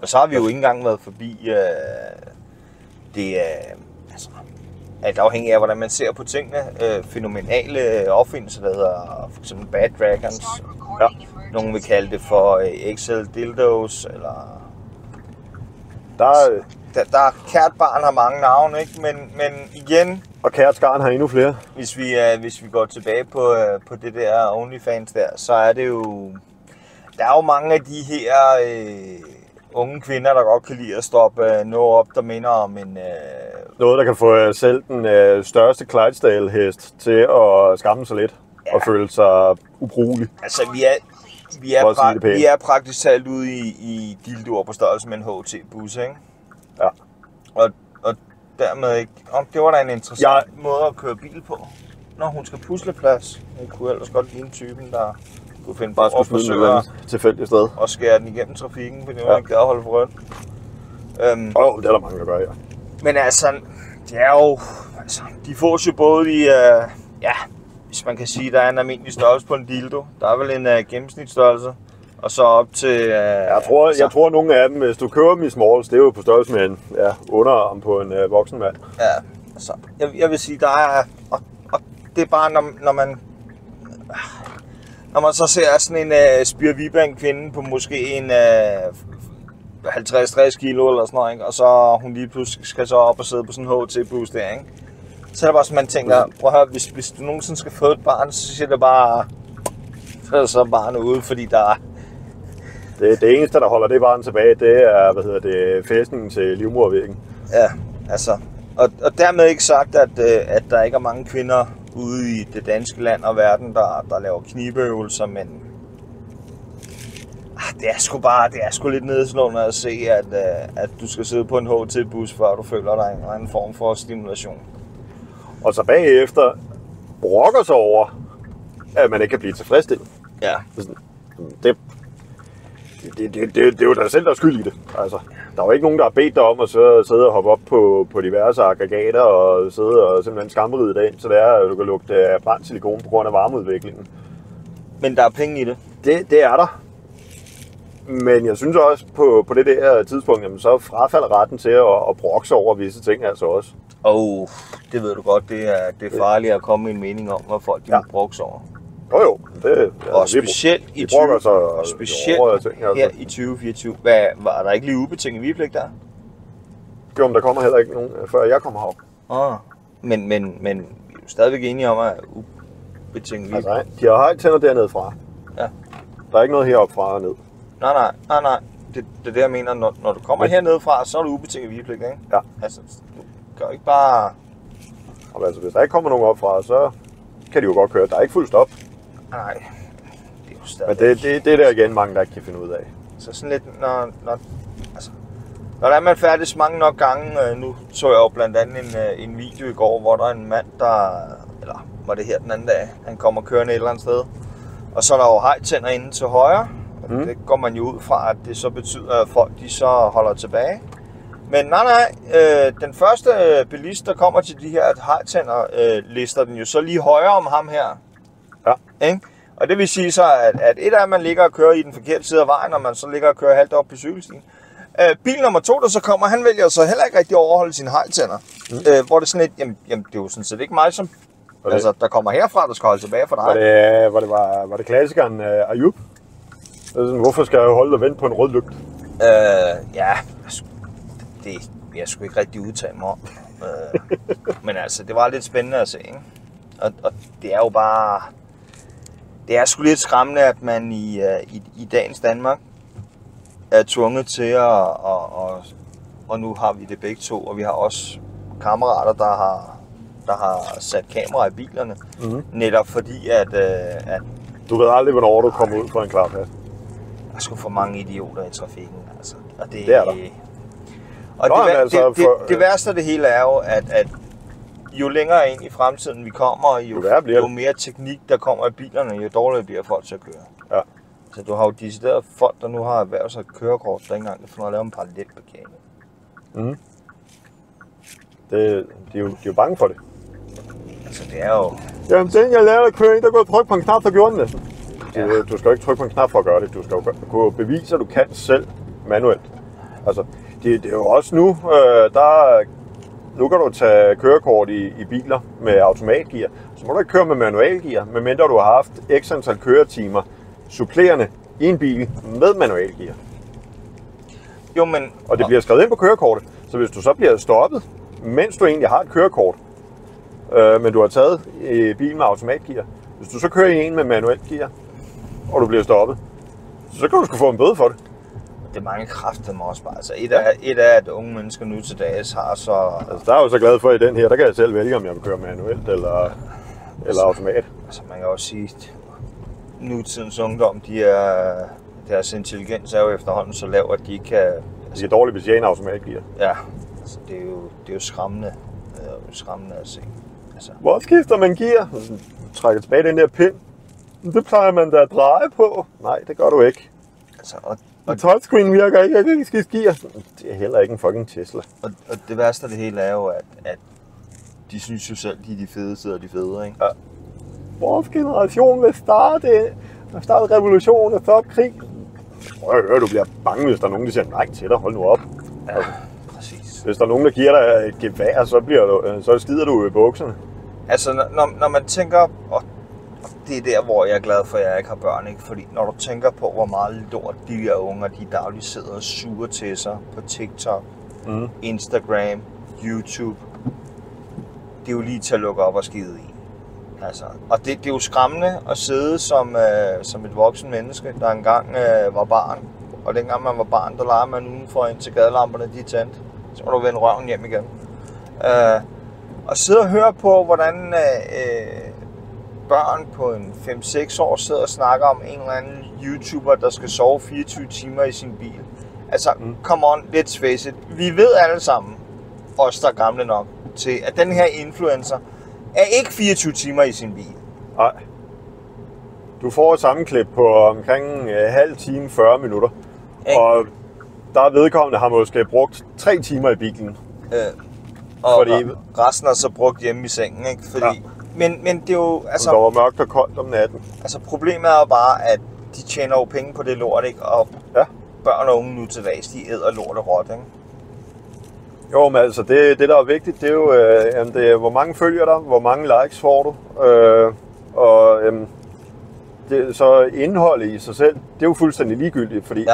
Og så har vi jo ikke engang været forbi alt afhængig af, hvordan man ser på tingene, fænomenale opfindelser, der hedder for eksempel Bad Dragons. Ja. Nogen vil kalde det for Excel Dildos, eller... Der kært barn har mange navne, ikke? Men igen... Og kært skarn har endnu flere. Hvis vi går tilbage på det der OnlyFans der, så er det jo... Der er jo mange af de her unge kvinder, der godt kan lide at stoppe noget op, der minder om en... Noget, der kan få selv den største Clydesdale-hest til at skamme sig lidt og føle sig ubrugelig. Altså, vi er praktisk talt ude i dildoer på størrelse med en HT-bus, ikke? Ja. Og dermed ikke... Det var da en interessant måde at køre bil på, når hun skal pusle plads. Jeg kunne ellers godt ligne typen, der kunne finde på at forsøge at tilfældigt sted og skære den igennem trafikken, fordi man ikke gad at holde for rødt. Det er der mange, der gør, ja. Men altså, det er jo... Altså, de fås jo både i... hvis man kan sige, der er en almindelig størrelse på en dildo. Der er vel en gennemsnitsstørrelse. Og så op til... Jeg tror, at nogle af dem, hvis du køber dem i smalls, det er jo på størrelse med en underarm på en voksen mand. Ja, altså, jeg vil sige, der er... Og det er bare, når man så ser sådan en spirviban kvinde på måske en 50-60 kilo eller sådan noget, ikke? Og så hun lige pludselig skal så op og sidde på sådan en HT-bus der, ikke? Så er det bare sådan, man tænker, prøv at høre, hvis du nogensinde skal få et barn, så siger det bare, så barnet ude, fordi der er... Det eneste, der holder det barn tilbage, det er, fæstningen til livmodervæggen. Ja, altså, og dermed ikke sagt, at der ikke er mange kvinder ude i det danske land og verden, der laver knibeøvelser, men det er sgu lidt nedslående at se, at du skal sidde på en HT-bus, før du føler dig en anden form for stimulation. Og så bagefter brokker sig over, at man ikke kan blive tilfredsstillet. Ja. Det er jo dig selv, der er skyld i det. Altså, der er jo ikke nogen, der har bedt dig om at sidde og hoppe op på diverse aggregater og sidde og simpelthen skammeride dig ind, så det er, at du kan lugte af brændt silikon på grund af varmeudviklingen. Men der er penge i det. Det er der. Men jeg synes også, på det der tidspunkt, jamen, så frafalder retten til at brokke sig over visse ting altså også. Det ved du godt, det er farligt at komme med en mening om, hvad folk de må brokke sig over. Jo. Og specielt i 2024. Var der ikke lige ubetinget vigepligt der? Jo, men der kommer heller ikke nogen, før jeg kommer herop. Men vi er jo stadigvæk enige om, at ubetinget vigepligt. Altså, de har tænder dernede fra. Ja. Der er ikke noget heroppe fra og ned. Nej. Det er det, jeg mener. Når du kommer hernede fra, så er du ubetinget vigepligt, ikke? Ja. Altså, du gør ikke bare... Og altså, hvis der ikke kommer nogen op fra, så kan de jo godt køre. Der er ikke fuld stop. Nej, det er jo stadig... Men det er der igen mange, der ikke kan finde ud af. Så sådan lidt, Når man færdes mange nok gange, nu så jeg jo blandt andet en video i går, hvor der er en mand, eller var det her den anden dag, han kommer kørende et eller andet sted, og så er der jo hejtænder inde til højre, og det går man jo ud fra, at det så betyder, at folk de så holder tilbage. Men nej, den første bilist, der kommer til de her hejtænder, lister den jo så lige højere om ham her. Ja. Ikke? Og det vil sige så, at et af man ligger og kører i den forkerte side af vejen, og man så ligger og kører halvt op på cykelstien. Bil nummer 2, der så kommer, han vælger så heller ikke rigtig at overholde sine hejtænder. Hvor det er sådan lidt, jamen det er jo sådan set ikke mig, som altså, der kommer herfra, der skal holde tilbage for dig. Var det klassikeren Ayub? Hvorfor skal jeg holde og vente på en rød lygte? Ja, det vil jeg sgu ikke rigtig udtale mig om. Men altså, det var lidt spændende at se, ikke? Og det er jo bare... Det er sgu lidt skræmmende, at man i dagens Danmark er tvunget til og nu har vi det begge to, og vi har også kammerater, der har sat kameraer i bilerne, netop fordi, at du ved aldrig, hvornår du kommer ud fra en klar plads. Der er sgu for mange idioter i trafikken, altså. Og det er der. Og det værste af det hele er jo, at jo længere ind i fremtiden vi kommer, jo mere teknik der kommer i bilerne, jo dårligere bliver folk til at køre. Ja. Så du har jo decideret folk, der nu har erhvervet sig et kørekort, der ikke engang kan få noget at lave en parallelparkering. De er jo bange for det. Altså det er jo... Jamen den jeg lærte at køre ind, der går tryk på en knap, så gjorde den det. Ja. Du skal jo ikke trykke på en knap for at gøre det. Du skal jo kunne bevise, at du kan selv manuelt. Altså, det er jo også nu, nu kan du tage kørekort i biler med automatgear. Så må du ikke køre med manualgear, medmindre du har haft x antal køretimer supplerende i en bil med manualgear. Jo, men... Og det bliver skrevet ind på kørekortet, så hvis du så bliver stoppet, mens du egentlig har et kørekort, men du har taget bil med automatgear, hvis du så kører i en med manualgear, og du bliver stoppet, så kan du sgu få en bøde for det. Det er mange kræfter med også bare. Altså et af at unge mennesker nu til dags har så... Altså der er jo så glad for i den her, der kan jeg selv vælge, om jeg vil køre manuelt eller automat. Altså man kan også sige, at nutidens ungdom, deres intelligens er jo efterhånden så lav, at de ikke kan... De kan dårligt betjene automatgear. Ja, altså det er jo skræmmende, skræmmende at se. Altså. Hvor skifter man gear? Trækker tilbage den der pind. Det plejer man da at dreje på. Nej, det gør du ikke. Altså, og touchscreen virker ikke, jeg kan ikke skifte gear. Det er heller ikke en fucking Tesla. Og det værste af det hele er jo, at de synes jo selv, de er de fedeste og de fede, ikke? Ja. Vores generation vil starte revolutionen og så krig. Prøv at høre, du bliver bange, hvis der er nogen, der siger nej til dig. Hold nu op. Ja, altså, præcis. Hvis der er nogen, der giver dig et gevær, så skider du i bukserne. Altså, når man tænker... Og det er der, hvor jeg er glad for, at jeg ikke har børn, ikke? Fordi når du tænker på, hvor meget lort de her unger, de dagligt sidder og suger til sig på TikTok, Instagram, YouTube, det er jo lige til at lukke op og skide i. Altså, og det er jo skræmmende at sidde som et voksen menneske, der engang var barn. Og dengang man var barn, der legede man udenfor, indtil gadelamperne de tændte. Så må du vende røven hjem igen. Og sidde og høre på, hvordan børn på en 5-6 år sidder og snakker om en eller anden YouTuber, der skal sove 24 timer i sin bil. Altså, come on, let's face it. Vi ved alle sammen, os der er gamle nok, til at den her influencer er ikke 24 timer i sin bil. Nej. Du får et sammenklip på omkring halv time, 40 minutter. Og der er vedkommende, har måske brugt 3 timer i bilen. Og resten er så brugt hjemme i sengen, ikke? Fordi, ja. Men det er jo... Altså, der var mørkt og koldt om natten. Altså problemet er jo bare, at de tjener jo penge på det lort, ikke? Og børn og unge nu til dags, de æder lort og råt, ikke? Jo, men altså, det der er vigtigt, det er jo, det er, hvor mange følger der, hvor mange likes får du, så indholdet i sig selv, det er jo fuldstændig ligegyldigt, fordi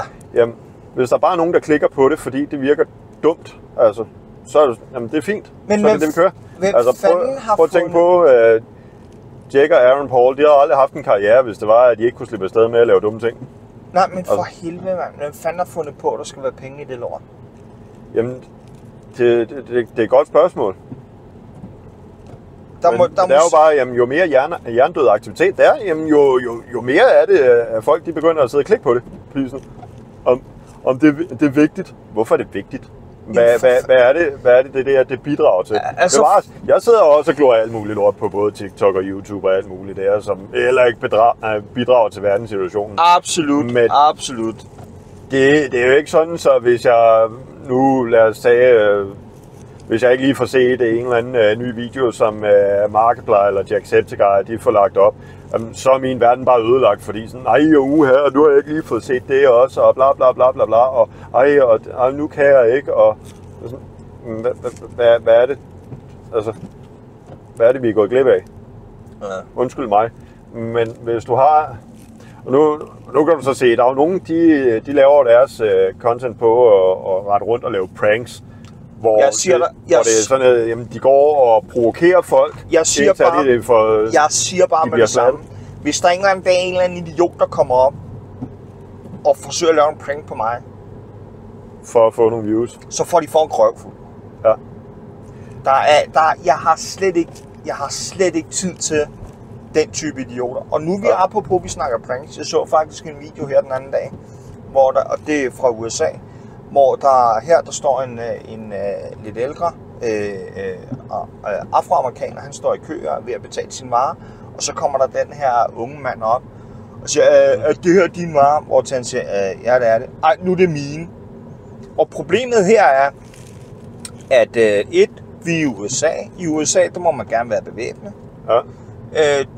hvis der bare er nogen, der klikker på det, fordi det virker dumt, altså, så er det er fint, men så er det det, vi kører. Altså, prøv at tænke på, Jake og Aaron Paul, de har aldrig haft en karriere, hvis det var, at de ikke kunne slippe afsted med at lave dumme ting. Nej, men for helvede, mand. Hvem fanden har fundet på, at der skal være penge i det lort? Jamen, det er et godt spørgsmål. Det er jo bare, jamen, jo mere hjernedød aktivitet der er, jamen, jo mere er det, at folk de begynder at sidde og klikke på det. om det er vigtigt. Hvorfor er det vigtigt? Hvad er det bidrager til? Altså, jeg sidder også og glor alt muligt lort på både TikTok og YouTube og alt muligt der, som heller ikke bidrager til verdenssituationen. Absolut, men absolut. Det er jo ikke sådan, så hvis jeg nu, lad os sige, hvis jeg ikke lige får set en eller anden ny video, som Markiplier eller Jacksepticeye, de får lagt op, så er min verden bare ødelagt, fordi sådan, her, nu har jeg ikke lige fået set det også, og bla bla bla bla bla, og nu kan jeg ikke, og sådan, hvad er det? Altså, hvad er det, vi er gået glip af? Ja. Undskyld mig, men hvis du har, og nu kan du så se, der er jo nogen, de laver deres content på at rette rundt og lave pranks, hvor det er sådan, at jamen, de går og provokerer folk. Jeg siger bare med det samme. Hvis der en eller anden dag en eller anden idiot, der kommer op og forsøger at lave en prank på mig, for at få nogle views, så får de en krøvfuld. Ja. Jeg har slet ikke tid til den type idioter. Og nu vi er på, vi snakker pranks. Jeg så faktisk en video her den anden dag, hvor der, og det er fra USA, hvor der står en lidt ældre afroamerikaner, han står i kø og er ved at betale sin varer, og så kommer der den her unge mand op og siger, er det her din vare? Hvor han siger, ja det er det. Ej, nu er det mine. Og problemet her er, at vi er i USA. I USA, der må man gerne være bevæbnet. Ja.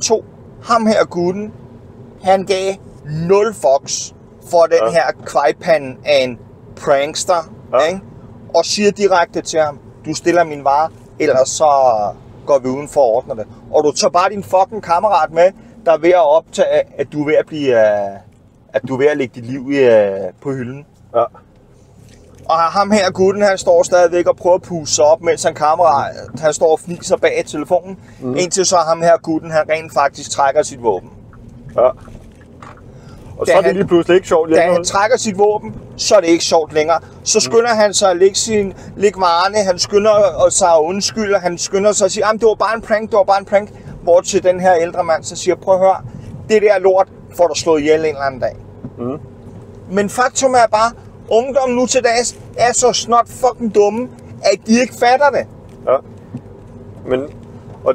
2, ham her gutten, han gav 0 fucks for den her kvejpande af en prankster, ikke? Og siger direkte til ham, du stiller min vare, ellers så går vi udenfor og ordner det. Og du tager bare din fucking kammerat med, der er ved at optage, at du er ved at blive, at du er ved at lægge dit liv på hylden. Ja. Og ham her gutten, han står stadigvæk og prøver at pusse sig op, mens han står og fniser bag telefonen, indtil så ham her gutten, han rent faktisk trækker sit våben. Ja. Og så er det lige pludselig ikke sjovt længere. Da han trækker sit våben, så er det ikke sjovt længere. Så skynder han sig at lægge varerne, han skynder sig at undskylde, han skynder sig at sige, det var bare en prank, hvor til den her ældre mand så siger, prøv at høre, det der lort får du slået ihjel en eller anden dag. Men faktum er bare, ungdommen nu til dags er så snot fucking dumme, at de ikke fatter det. Ja. Men, og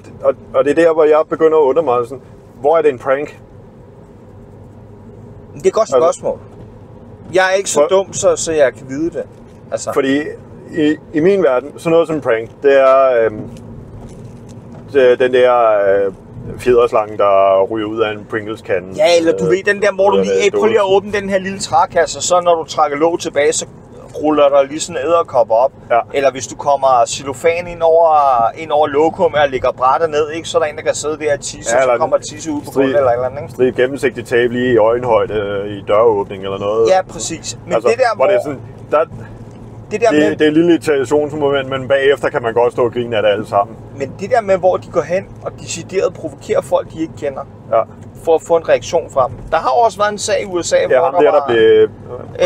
det er der, hvor jeg begynder at undre mig, sådan, hvor er det en prank? Det er et godt spørgsmål. Jeg er ikke så dum, så jeg kan vide det. Altså. Fordi i min verden, sådan noget som en prank, det er den der fjederslange, der ryger ud af en Pringles-kande. Ja, eller du ved den der, hvor du lige prøver lige at åbne den her lille trækasse, og så når du trækker låg tilbage, så ruller der lige sådan en edderkop op. Ja. Eller hvis du kommer cellofan ind over lokum og lægger brættet ned, ikke? Så er der en, der kan sidde der og tisse, og så kommer tisse ud på gulvet eller et eller andet. Strib gennemsigtigt tape lige i øjenhøjde i døråbning eller noget. Ja, præcis. Men altså, det der, hvor... Det er sådan, det er en lille irritationsmoment, men bagefter kan man godt stå og grine af det alle sammen. Men det der med, hvor de går hen og decideret provokerer folk, de ikke kender, for at få en reaktion fra dem. Der har også været en sag i USA, hvor der blev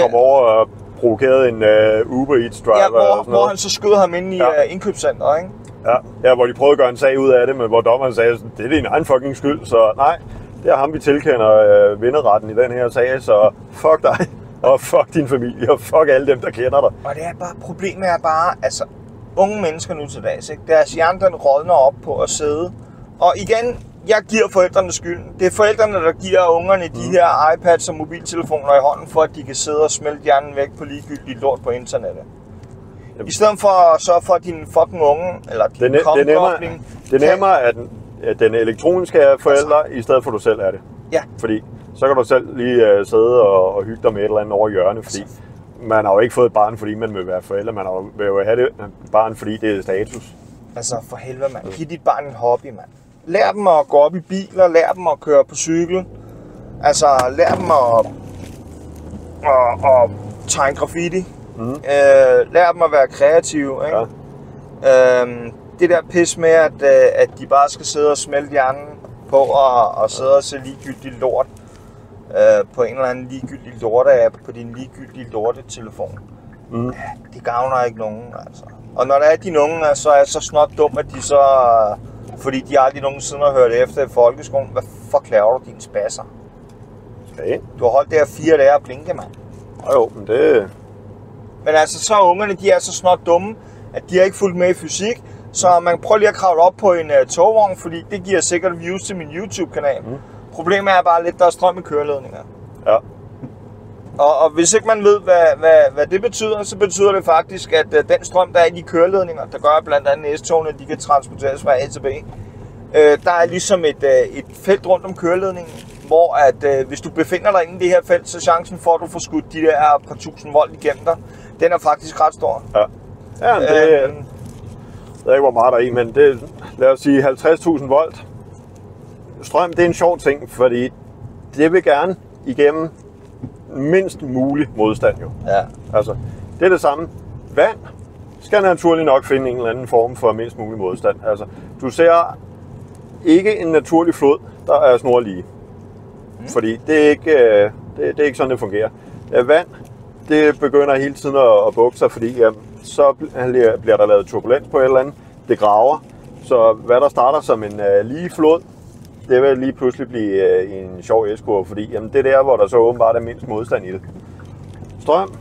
kom over og provokeret en Uber Eats driver. Ja, hvor han så skød ham inde i indkøbscenteret, ikke? Ja, hvor de prøvede at gøre en sag ud af det, men hvor dommeren sagde, det er din egen fucking skyld, så nej, det er ham, vi tilkender vinderretten i den her sag, så fuck dig. Og fuck din familie, og fuck alle dem, der kender dig. Og det er bare, problemet er bare, altså, unge mennesker nu til dags, ikke? Deres hjerne, den rådner op på at sidde. Og igen, jeg giver forældrene skylden. Det er forældrene, der giver ungerne de her iPads og mobiltelefoner i hånden, for at de kan sidde og smelte hjernen væk på ligegyldigt lort på internettet. I stedet for at sørge for, at din fucking unge, eller din kommekobling... Det er nemmere, at den elektroniske er forældre, i stedet for at du selv er det. Ja. Fordi så kan du selv lige sidde og hygge dig med et eller andet over hjørnet, fordi man har jo ikke fået et barn, fordi man vil være forældre. Man vil jo have det barn, fordi det er status. Altså for helvede, mand. Giv dit barn en hobby, mand. Lær dem at gå op i biler, lær dem at køre på cykel. Altså lær dem at tegne graffiti. Lær dem at være kreative, ikke? Ja. Det der pis med, at de bare skal sidde og smelte hjernen på og sidde og se ligegyldigt lort på en eller anden ligegyldig lorte-app på din ligegyldige lorte-telefon. Det gavner ikke nogen, altså. Og når der er de unge, så er så snot dum, at de så, fordi de aldrig nogensinde har hørt efter i folkeskolen, hvad fuck laver du, dine spasser? Du har holdt der 4 dage og blinke, mand. Jo, men det... Men altså, så er ungerne, de er så snart dumme, at de har ikke fulgt med i fysik. Så man prøver lige at kravle op på en togvogn, fordi det giver sikkert views til min YouTube-kanal. Problemet er bare lidt, der er strøm i køreledninger. Ja. Og hvis ikke man ved, hvad det betyder, så betyder det faktisk, at den strøm, der er i de køreledninger, der gør blandt andet S-togene, de kan transporteres fra A til B, der er ligesom et felt rundt om køreledningen, hvor at hvis du befinder dig inde i det her felt, så chancen for, at du får skudt de der par tusind volt igennem dig, den er faktisk ret stor. Ja, ja det jeg ved ikke, hvor meget der er i, men det, lad os sige 50.000 volt. Strøm, det er en sjov ting, fordi det vil gerne igennem mindst mulig modstand jo. Ja. Altså, det er det samme. Vand skal naturligt nok finde en eller anden form for mindst mulig modstand. Altså, du ser ikke en naturlig flod, der er snorlige. Fordi det er ikke sådan, det fungerer. Vand, det begynder hele tiden at bukke sig, fordi så bliver der lavet turbulens på et eller andet. Det graver. Så hvad der starter som en lige flod, det vil lige pludselig blive en sjov S-kurve, fordi det er der, hvor der så åbenbart er mindst modstand i det. Strøm.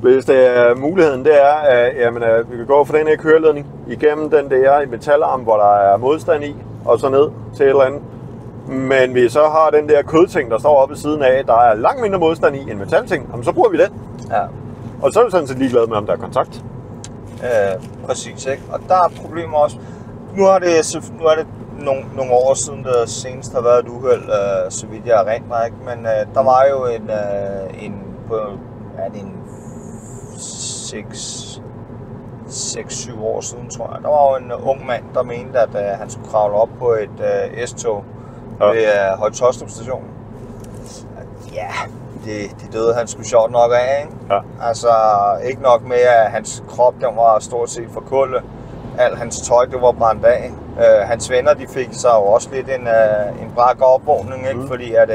Hvis det er muligheden, det er, at vi kan gå fra den her køreledning igennem den der metalarm, hvor der er modstand i, og så ned til et eller andet. Men vi så har den der kødting, der står oppe ved siden af, der er langt mindre modstand i end metalting, så bruger vi den. Ja. Og så er vi sådan set ligeglade med, om der er kontakt. Præcis, ikke? Og der er problemer også. Nu er det nogle år siden, der senest har været et uheld, så vidt jeg er rent mig, ikke? Men der var jo en 6-7 år siden, tror jeg. Der var jo en ung mand, der mente, at han skulle kravle op på et S-tog ved Høje Taastrup station. Ja, det døde han sgu sjovt nok af, ikke? Ja. Altså, ikke nok med, at hans krop, den var stort set for kulde. Alt hans tøj, det var brændt af. Hans venner, de fik sig jo også lidt en brak opvågning, ikke? Fordi at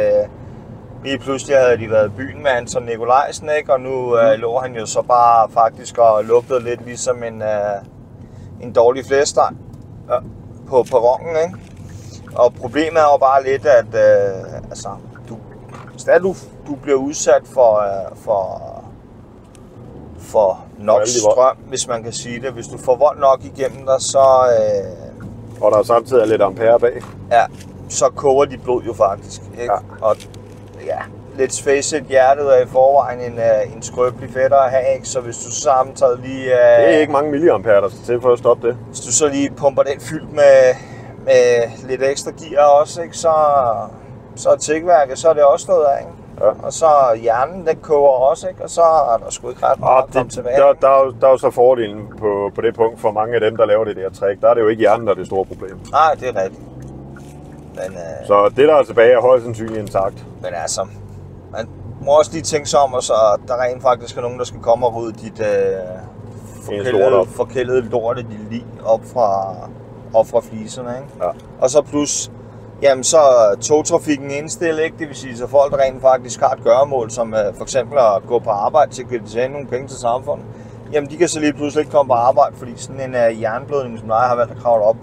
lige pludselig havde de været i byen med Anton Nikolajsen, ikke? Og nu lå han jo så bare faktisk og lugtede lidt ligesom en dårlig flæskesteg på perronen, ikke? Og problemet er jo bare lidt, at du bliver udsat for nok strøm, hvis man kan sige det. Hvis du får vold nok igennem dig, så... og der er samtidig lidt ampere bag. Ja, så koger dit blod jo faktisk, ikke? Ja. Og ja, let's face it, hjertet er i forvejen en skrøbelig fætter at have, ikke? Så hvis du samtidig lige... det er ikke mange milliampere, der skal til for at stoppe det. Hvis du så lige pumper den fyldt med lidt ekstra gear også, ikke? Så er tækværket, så er det også noget af, ikke? Ja. Og så hjernen, den koger også, ikke? Og så er der sgu ikke ret meget at komme tilbage. Der er jo så fordelen på det punkt for mange af dem, der laver det der trick. Der er det jo ikke hjernen, der er det store problem. Nej, det er rigtigt. Men, så det, der er tilbage, er højst sandsynligt intakt. Men altså, man må også lige tænke sig om, og så der rent faktisk er nogen, der skal komme og rydde dit forkældede lort af dit lig op fra fliserne, ikke? Ja. Og så plus... Jamen, så er togtrafikken indstillet, ikke? Det vil sige, så folk, der rent faktisk har et gøremål, som for eksempel at gå på arbejde til at tjene nogle penge til samfundet, jamen, de kan så lige pludselig ikke komme på arbejde, fordi sådan en jernblødning som dig har valgt at kravle op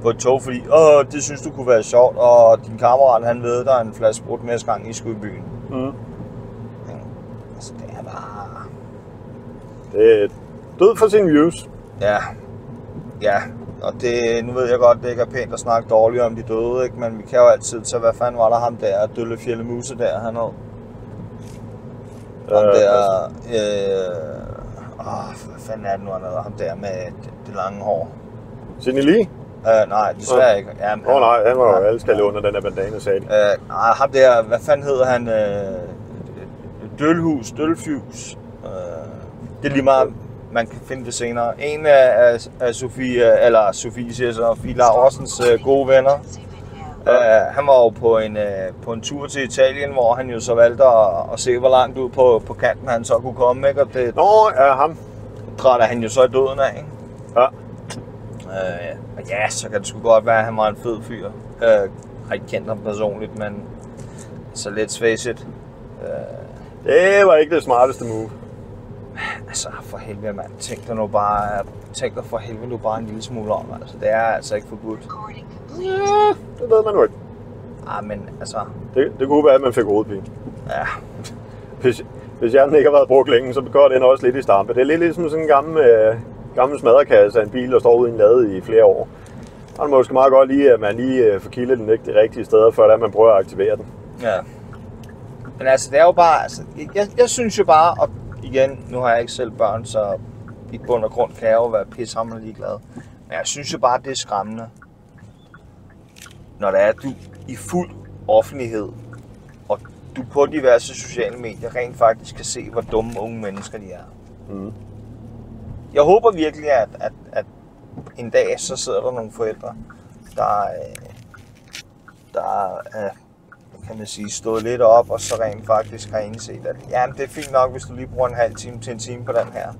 på et tog, fordi det synes du kunne være sjovt, og din kammerat, han ved, der er en flaske brudt næste gang, I skulle i byen. Ja, altså, det er bare... Det er død for sine views. Ja. Og nu ved jeg godt, det ikke er pænt at snakke dårligt om de døde, ikke? Men vi kan jo altid tage, hvad fanden var der ham der, Dølle Fjellemuse der, han havde. Ham der, hvad fanden er det nu, han havde, ham der med det lange hår. Sidney Lee? Nej, desværre ikke. Ja, nej, han var jo alle under den der bandana, sagde de. Nej, ham der, hvad fanden hedder han, Dølfjus. Det er lige meget... Man kan finde det senere. En af Sofie siger så, Fie Laursens gode venner. Han var jo på en tur til Italien, hvor han jo så valgte at se, hvor langt ud på kanten han så kunne komme, ikke? Og det ham. Drætter han jo så i døden af, ikke? Ja. Og ja, så kan det sgu godt være, at han var en fed fyr. Jeg har ikke kendt ham personligt, men så let's face it. Det var ikke det smarteste move. Altså, for helvede, mand. Tænk dig for helvede nu bare en lille smule om, altså. Det er altså ikke forbudt. Ja, det ved man jo ikke. Men altså... Det kunne være, at man fik hovedpine. Ja. hvis hjernen ikke har været brugt længe, så går den også lidt i stampe. Det er lidt ligesom sådan en gammel smadrekasse af en bil, der står ude i en lade i flere år. Og det er måske meget godt lige, at man lige får kildet den ikke de rigtige steder, før man prøver at aktivere den. Ja. Men altså, det er jo bare, altså, jeg synes jo bare, og igen, nu har jeg ikke selv børn, så i bund og grund kan jeg jo være pissehammerende ligeglad. Men jeg synes jo bare, det er skræmmende, når det er, at du i fuld offentlighed, og du på diverse sociale medier rent faktisk kan se, hvor dumme unge mennesker de er. Mm. Jeg håber virkelig, at en dag så sidder der nogle forældre, der kan man sige, stået lidt op, og så rent faktisk har indset, at ja, det er fint nok, hvis du lige bruger en halv time til en time på den her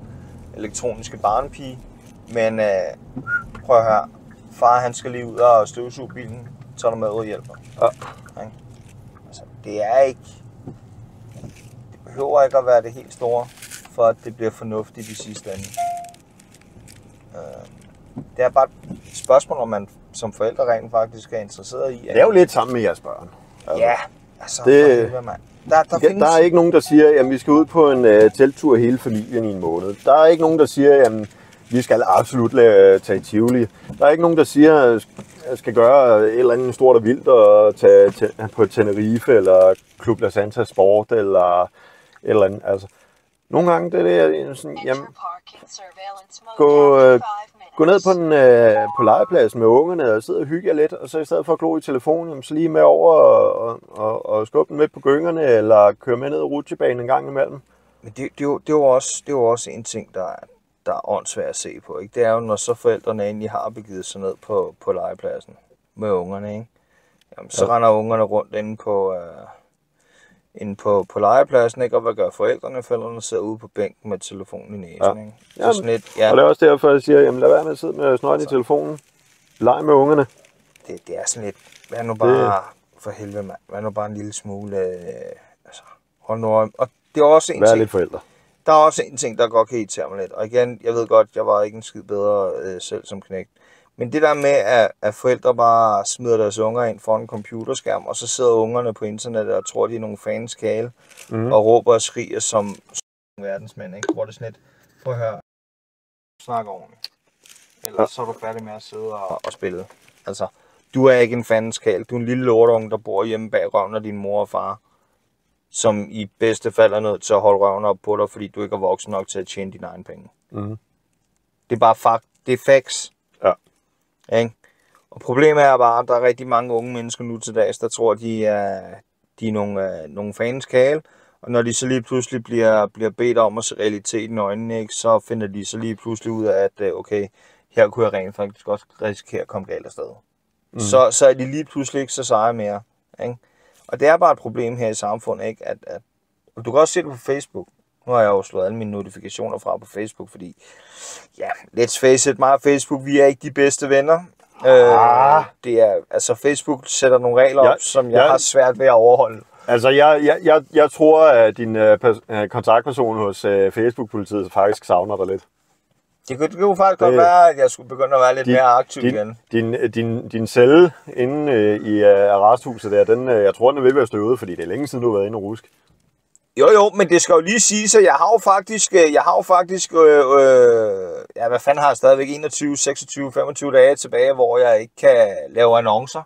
elektroniske barnepige, men prøv at høre, far han skal lige ud og støvsuge bilen, tager du med ud og hjælper. Ja. Okay. Altså, det er ikke, det behøver ikke at være det helt store, for at det bliver fornuftigt i sidste ende. Det er bare et spørgsmål, om man som forældre rent faktisk er interesseret i. Det er jo lidt sammen med jeres børn. Altså, ja, altså det, der er ikke nogen, der siger, at vi skal ud på en telttur hele familien i en måned. Der er ikke nogen, der siger, at vi skal absolut tage i Tivoli. Der er ikke nogen, der siger, at jeg skal gøre et eller andet stort og vildt og tage på Tenerife eller Club La Santa Sport eller et eller andet. Altså, nogle gange det er sådan, jamen, gå ned på legepladsen med ungerne og sidde og hygge jer lidt, og så i stedet for at glo i telefonen, så lige med over og skubbe dem med på gyngerne, eller køre med ned i rutsjebanen en gang imellem. Men det er jo også en ting, der er åndssvagt at se på, ikke? Det er jo, når så forældrene egentlig har begivet sig ned på legepladsen med ungerne, ikke? Jamen, så render ungerne rundt inde på legepladsen, ikke? Og hvad gør forældrene? Forældrene sidder ude på bænken med telefonen i næsen, ikke? Så sådan lidt, ja. Og det er også derfor, jeg siger, jamen lad være med at sidde med snøjten i telefonen. Leg med ungerne. Det er sådan lidt, vær nu bare, for helvede mand, vær nu bare en lille smule, altså, hold nu øje. Og det er også en ting, lidt forældre. Der er også en ting, der godt kan irritere mig lidt. Og igen, jeg ved godt, jeg var ikke en skid bedre selv som knægt. Men det der med, at forældre bare smider deres unger ind foran en computerskærm, og så sidder ungerne på internettet og tror, de er nogle fans kale, og råber og skriger som verdensmænd, ikke? Hvor det sådan lidt, prøv at høre, snak ordentligt. Eller så er du færdig med at sidde og spille. Altså, du er ikke en fans kale. Du er en lille lortunge, der bor hjemme bag røven af din mor og far, som i bedste fald er nødt til at holde røven op på dig, fordi du ikke er voksen nok til at tjene dine egne penge. Mm. Det er bare fakt. Det er facts. Ja. Ikke? Og problemet er bare, at der er rigtig mange unge mennesker nu til dags, der tror, de er nogle fans kale, og når de så lige pludselig bliver bedt om at se realiteten i øjnene, ikke, så finder de så lige pludselig ud af, at okay, her kunne jeg rent faktisk også risikere at komme galt afsted. Mm. Så er de lige pludselig ikke så seje mere. Ikke? Og det er bare et problem her i samfundet, ikke? Og du kan også se det på Facebook. Nu har jeg jo slået alle mine notifikationer fra på Facebook, fordi, ja, let's face it, mig og Facebook, vi er ikke de bedste venner. Det er, altså Facebook sætter nogle regler op, som jeg har svært ved at overholde. Altså, jeg tror, at din kontaktperson hos Facebook-politiet faktisk savner dig lidt. Det kunne faktisk godt være, at jeg skulle begynde at være lidt mere aktiv igen. Din celle inde i arresthuset der, jeg tror, den vil være støvet, fordi det er længe siden, du har været inde og rusk. Jo, men det skal jo lige siges, at jeg har jo faktisk, hvad fanden har jeg stadigvæk 21, 26, 25 dage tilbage, hvor jeg ikke kan lave annoncer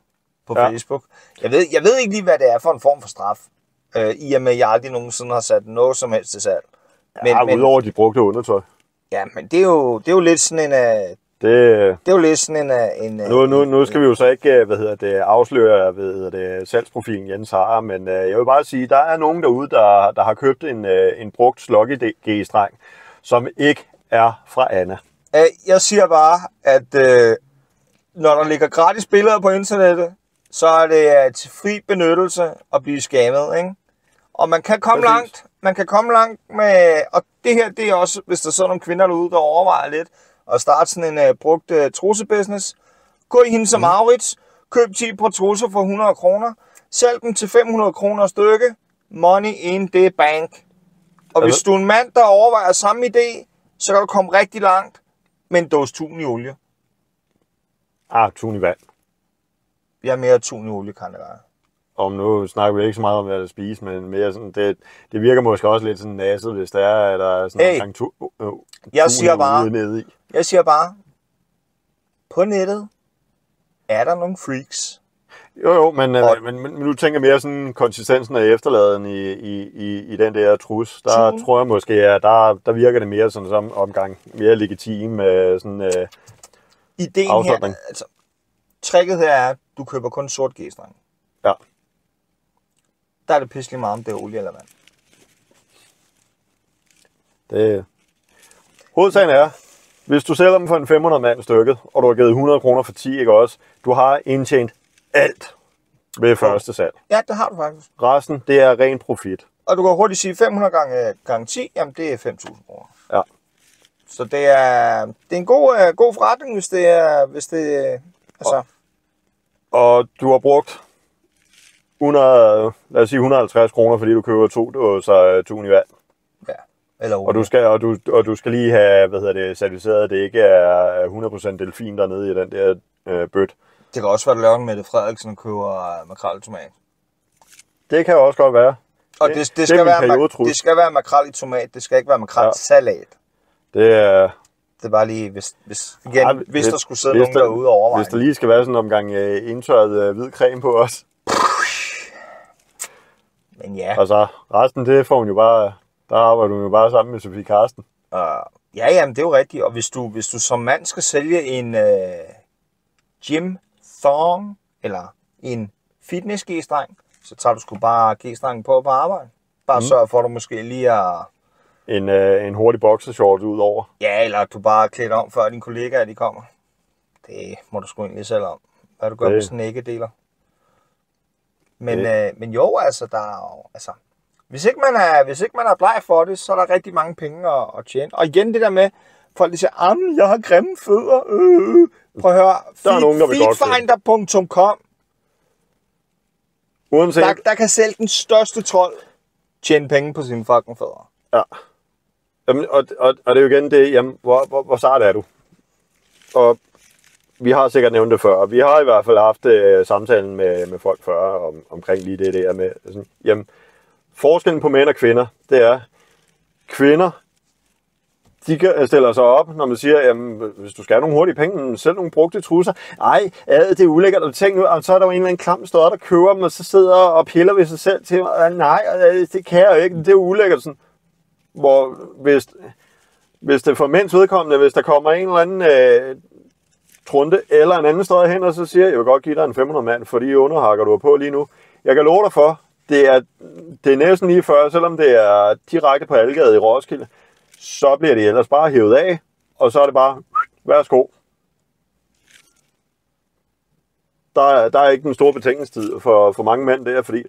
på Facebook. Jeg ved ikke lige, hvad det er for en form for straf, i og med, at jeg aldrig nogensinde har sat noget som helst til salg. Men udover de brugte undertøj. Ja, men det er jo lidt sådan en... Det er jo lidt sådan en... Nu skal vi jo så ikke afsløre salgsprofilen Jens har, men jeg vil bare sige, der er nogen derude, der har købt en brugt Sloggy G-streng, som ikke er fra Anna. Jeg siger bare, at når der ligger gratis billeder på internettet, så er det til fri benyttelse at blive skammet, ikke? Og man kan komme langt. Man kan komme langt med... Og det her, det er også, hvis der sidder nogle kvinder derude, der overvejer lidt at starte sådan en brugt trussebusiness. Gå i hende som Maurits. Køb 10 par trusser for 100 kroner. Sælg dem til 500 kroner stykke. Money in the bank. Og hvis du er en mand, der overvejer samme idé, så kan du komme rigtig langt med en dåse tun i olie. Tun i vand. Jeg er mere tun i olie, kan det være. om nu snakker vi ikke så meget om, hvad der spise, men mere sådan, det virker måske også lidt sådan nasset, hvis der er, at der er sådan en gang jeg siger bare, på nettet er der nogle freaks. Jo, men nu tænker jeg mere sådan konsistensen af efterladen i den der trus. Der tror jeg måske, at der virker det mere sådan som omgang, mere legitim sådan ideen afslutning. Her, altså, tricket her er, at du køber kun sort G-streng. Ja. Der er det pisselig meget, om det er olie eller vand. Hovedsagen er, hvis du sælger dem for en 500 mand stykket, og du har givet 100 kroner for 10, ikke også? Du har indtjent alt ved første salg. Ja, det har du faktisk. Resten, det er ren profit. Og du kan hurtigt sige 500 gange 10, jamen det er 5.000 kroner. Ja. Så det er en god forretning, hvis det altså. Og du har brugt 150 kroner, fordi du køber 2 dåser tun i vand. Ja. Eller og du skal lige have, certificeret, at det ikke er 100% delfin dernede i den der bøt. Det kan også være, at du laver en Mette Frederiksen og køber makrel i tomat. Det kan også godt være. Og det skal være makrel i tomat, det skal ikke være makrel i salat. Det er bare lige, hvis der skulle sidde nogen derude og overveje. Hvis der lige skal være sådan en omgang indtørret hvid creme på os. Men ja. Og så resten, det får hun jo bare, der arbejder hun jo bare sammen med Sofie Carsten. Ja, men det er jo rigtigt. Og hvis du som mand skal sælge en gym thong eller en fitness G-streng, så tager du sgu bare G-strengen på arbejde. Bare sørg for, at du måske lige er en hurtig boxershort ud over. Ja, eller at du bare er klædt om, før dine kollegaer de kommer. Det må du sgu egentlig selv om. Hvad du gør med sådan en æggedeler. Men jo, altså, der er jo, altså, hvis ikke man er bleg for det, så er der rigtig mange penge at tjene. Og igen det der med, folk de siger, jeg har grimme fødder. Prøv at høre, feedfinder.com. Der kan selv den største trold tjene penge på sine fucking fødder. Ja. Jamen, og det er jo igen det, jamen, hvor sart er du? Og vi har sikkert nævnt det før, og vi har i hvert fald haft samtalen med folk før omkring lige det der med, sådan, jamen, forskellen på mænd og kvinder, det er, kvinder, de stiller sig op, når man siger, jamen, hvis du skal have nogle hurtige penge, selv nogle brugte trusser. Ej, det er ulækkert, og tænk nu, og så er der jo en eller anden klam større, der køber dem, og så sidder og piller ved sig selv til, nej, det kan jeg jo ikke, det er ulækkert. Sådan. Hvor hvis det for mænds vedkommende, hvis der kommer en eller anden trunde, eller en anden støj hen, og så siger jeg vil godt give dig en 500 mand, for de underhakker, du har på lige nu. Jeg kan love dig for, det er næsten lige før, selvom det er direkte på Algade i Roskilde, så bliver det ellers bare hævet af, og så er det bare, værsgo. Der er ikke den store betænkningstid for mange mænd der, fordi,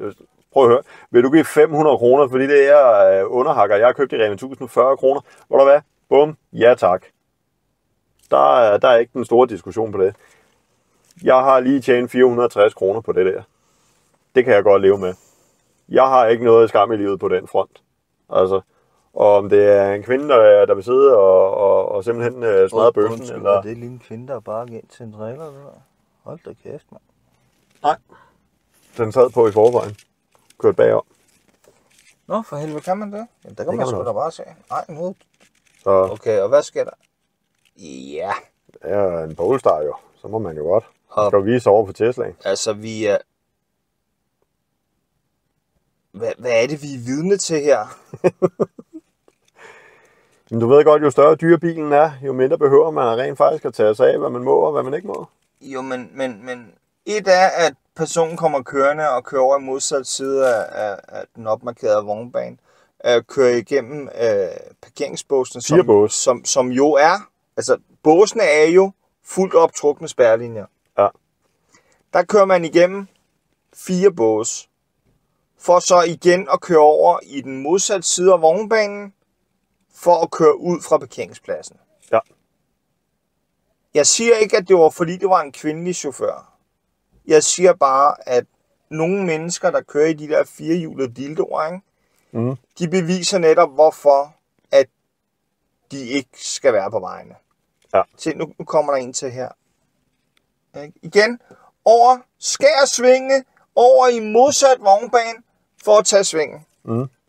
prøv at høre, vil du give 500 kroner, fordi det er underhakker, jeg har købt i Rema 1040 kroner, hvor der hvad? Bum, ja tak. Der er ikke den store diskussion på det. Jeg har lige tjent 460 kroner på det der. Det kan jeg godt leve med. Jeg har ikke noget skam i livet på den front. Altså, og om det er en kvinde, der vil sidde og simpelthen smadre bøffen, eller... Det er lige en kvinde, der bare gik til en trailer, der. Hold da kæft, mand. Nej. Den sad på i forvejen. Kørt bagom. Nå, for helvede, kan man det? Jamen, der kan man sgu da bare se. Nej, nu. Så... Okay, og hvad sker der? Ja. Det er en Polestar jo. Så må man jo godt. Man skal jo vise over på Teslaen. Altså, vi er... Hvad er det, vi er vidne til her? Men du ved godt, jo større dyrebilen er, jo mindre behøver man rent faktisk at tage sig af, hvad man må og hvad man ikke må. Jo, men et er, at personen kommer kørende og kører over i modsat side af den opmarkerede vognbane. Kører igennem parkeringsbåsene, som jo er... Altså, båsene er jo fuldt optrukne spærrelinjer. Ja. Der kører man igennem 4 bås. For så igen at køre over i den modsatte side af vognbanen, for at køre ud fra parkeringspladsen. Ja. Jeg siger ikke, at det var fordi, det var en kvindelig chauffør. Jeg siger bare, at nogle mennesker, der kører i de der 4-hjulede dildoer, ikke? De beviser netop, hvorfor at de ikke skal være på vejene. Ja. Se, nu kommer der en til her. Igen, over skærsvinge over i modsat vognbane for at tage svingen.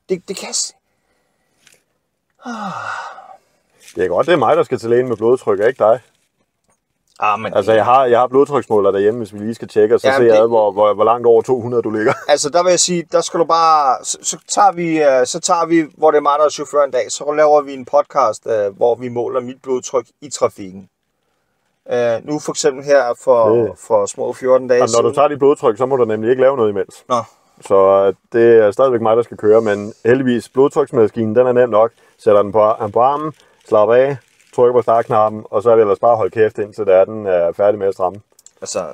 Det kan... Det er godt, det er mig, der skal til lægen med blodtryk, ikke dig? Men altså, jeg har blodtryksmåler derhjemme, hvis vi lige skal tjekke, og så ser jeg, hvor langt over 200 du ligger. Altså, der vil jeg sige, der skal du bare... Så tager vi, hvor det er mig, der er chauffør en dag, så laver vi en podcast, hvor vi måler mit blodtryk i trafikken. Nu for eksempel her for små 14 dage siden. Når du tager dit blodtryk, så må du nemlig ikke lave noget imens. Nå. Så det er stadigvæk mig, der skal køre, men heldigvis, blodtryksmaskinen, den er nem nok. Sætter den på armen, slapper af, trykker på startknappen, og så er det ellers bare at holde kæft, indtil den er færdig med at stramme. Altså,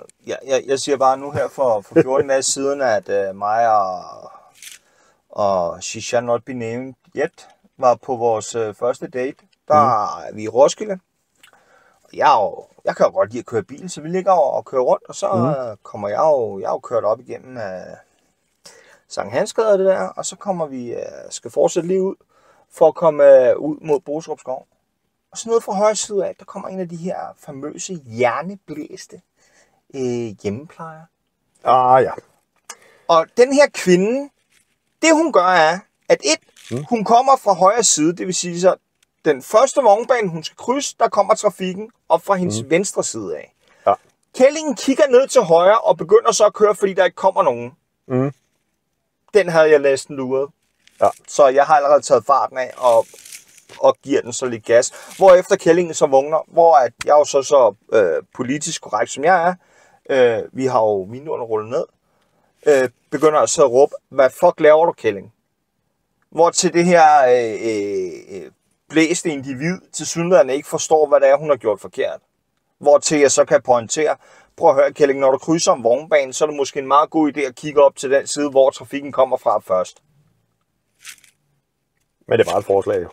jeg siger bare nu her for 14 dage siden, at mig og She Shall Not Be Named Yet var på vores første date. Der er vi i Roskilde. Jeg kan jo godt lide at køre bil, så vi ligger og kører rundt, og så kommer jeg er jo kørt op igennem Sankt Hansgade og det der, og så kommer vi, skal fortsætte lige ud, for at komme ud mod Bostrup Skov. Og så noget fra højre side af, der kommer en af de her famøse hjerneblæste hjemmeplejer. Ja. Og den her kvinde, det hun gør er, at hun kommer fra højre side, det vil sige så, den første vognbane, hun skal krydse, der kommer trafikken op fra hendes venstre side af. Ja. Kællingen kigger ned til højre og begynder så at køre, fordi der ikke kommer nogen. Den havde jeg næsten luret. Ja. Så jeg har allerede taget farten af og giver den så lidt gas. Hvorefter kællingen så vågner, hvor at jeg jo så politisk korrekt som jeg er, vi har jo vinduerne rullet ned, begynder altså at råbe, hvad fuck laver du, kælling? Hvor til det her blæste individ til synligheden ikke forstår, hvad det er, hun har gjort forkert. Hvor til jeg så kan pointere, prøv at høre, kælling, når du krydser en vognbane, så er det måske en meget god idé at kigge op til den side, hvor trafikken kommer fra først. Men det er bare et forslag.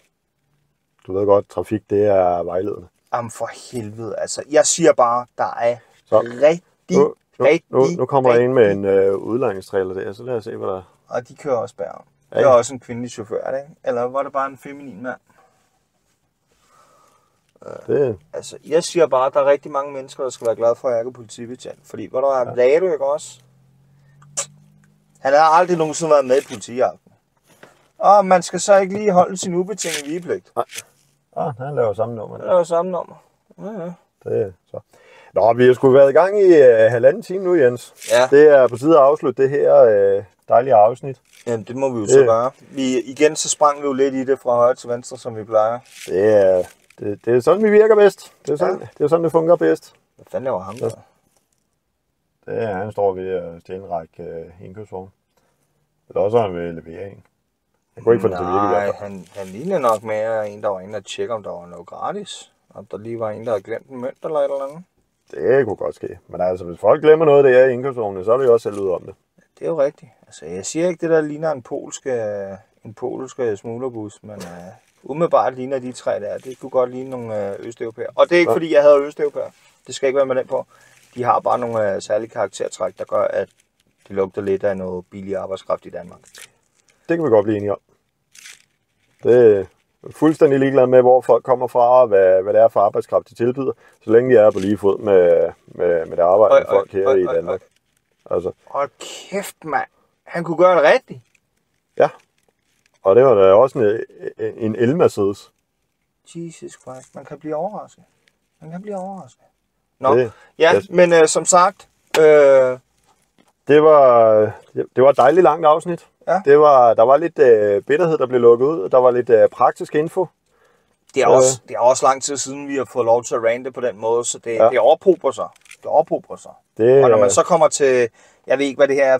Du ved godt, trafik, det er vejledende. Jamen for helvede, altså. Jeg siger bare, der er rigtig... Nu kommer der en med en udlejningstrailer der, så lad os se, hvad der er. Og de kører også bærer. Det er også en kvindelig chauffør, ikke? Eller var det bare en feminin mand? Altså, jeg siger bare, at der er rigtig mange mennesker, der skal være glade for, at jeg er politibetjent. Fordi, hvor der er Vlado, ikke også? Han har aldrig nogensinde været med i politijagten. Og man skal så ikke lige holde sin ubetingede vigepligt. Nej, han laver samme nummer. Han laver samme nummer. Ja. Det er så. Nå, vi har sgu været i gang i 1,5 time nu, Jens. Ja. Det er på tide at afslutte det her dejlige afsnit. Jamen, det må vi jo så gøre. Igen så sprang vi jo lidt i det fra højre til venstre, som vi plejer. Det er sådan, vi virker bedst. Det er sådan, det fungerer bedst. Hvad fanden laver ham der? Det er, han står ved at stjæle en række indkøbsvogne. Eller også han vil levere en. Jeg kunne ikke få den til at virke i hvert fald. Han lignede nok mere en, der var inde og tjekke, om der var noget gratis. Om der lige var en, der havde glemt en mønt eller et eller andet. Det kunne godt ske. Men altså, hvis folk glemmer noget af det her i indkøbsvogne, så er det jo også selv ud om det. Det er jo rigtigt. Altså, jeg siger ikke, det der ligner en polsk smuglerbus, men umiddelbart ligner de tre der. Det kunne godt ligne nogle østeuropæere. Og det er ikke, fordi jeg havde østeuropæere. Det skal ikke være med den på. De har bare nogle særlige karaktertræk, der gør, at de lugter lidt af noget billig arbejdskraft i Danmark. Det kan vi godt blive enige om. Det er fuldstændig ligeglad med, hvor folk kommer fra, og hvad det er for arbejdskraft, de tilbyder, så længe de er på lige fod med det arbejdende folk her i Danmark. Altså. Hold kæft, mand. Han kunne gøre det rigtigt. Ja. Og det var da også en el-Mercedes. Jesus Christ, man kan blive overrasket. Nå, men som sagt... Det var et dejligt langt afsnit. Ja. Der var lidt bitterhed, der blev lukket ud, og der var lidt praktisk info. Det er også lang tid siden, vi har fået lov til at rante på den måde, så det overprober sig. Og når man så kommer til, jeg ved ikke, hvad det her er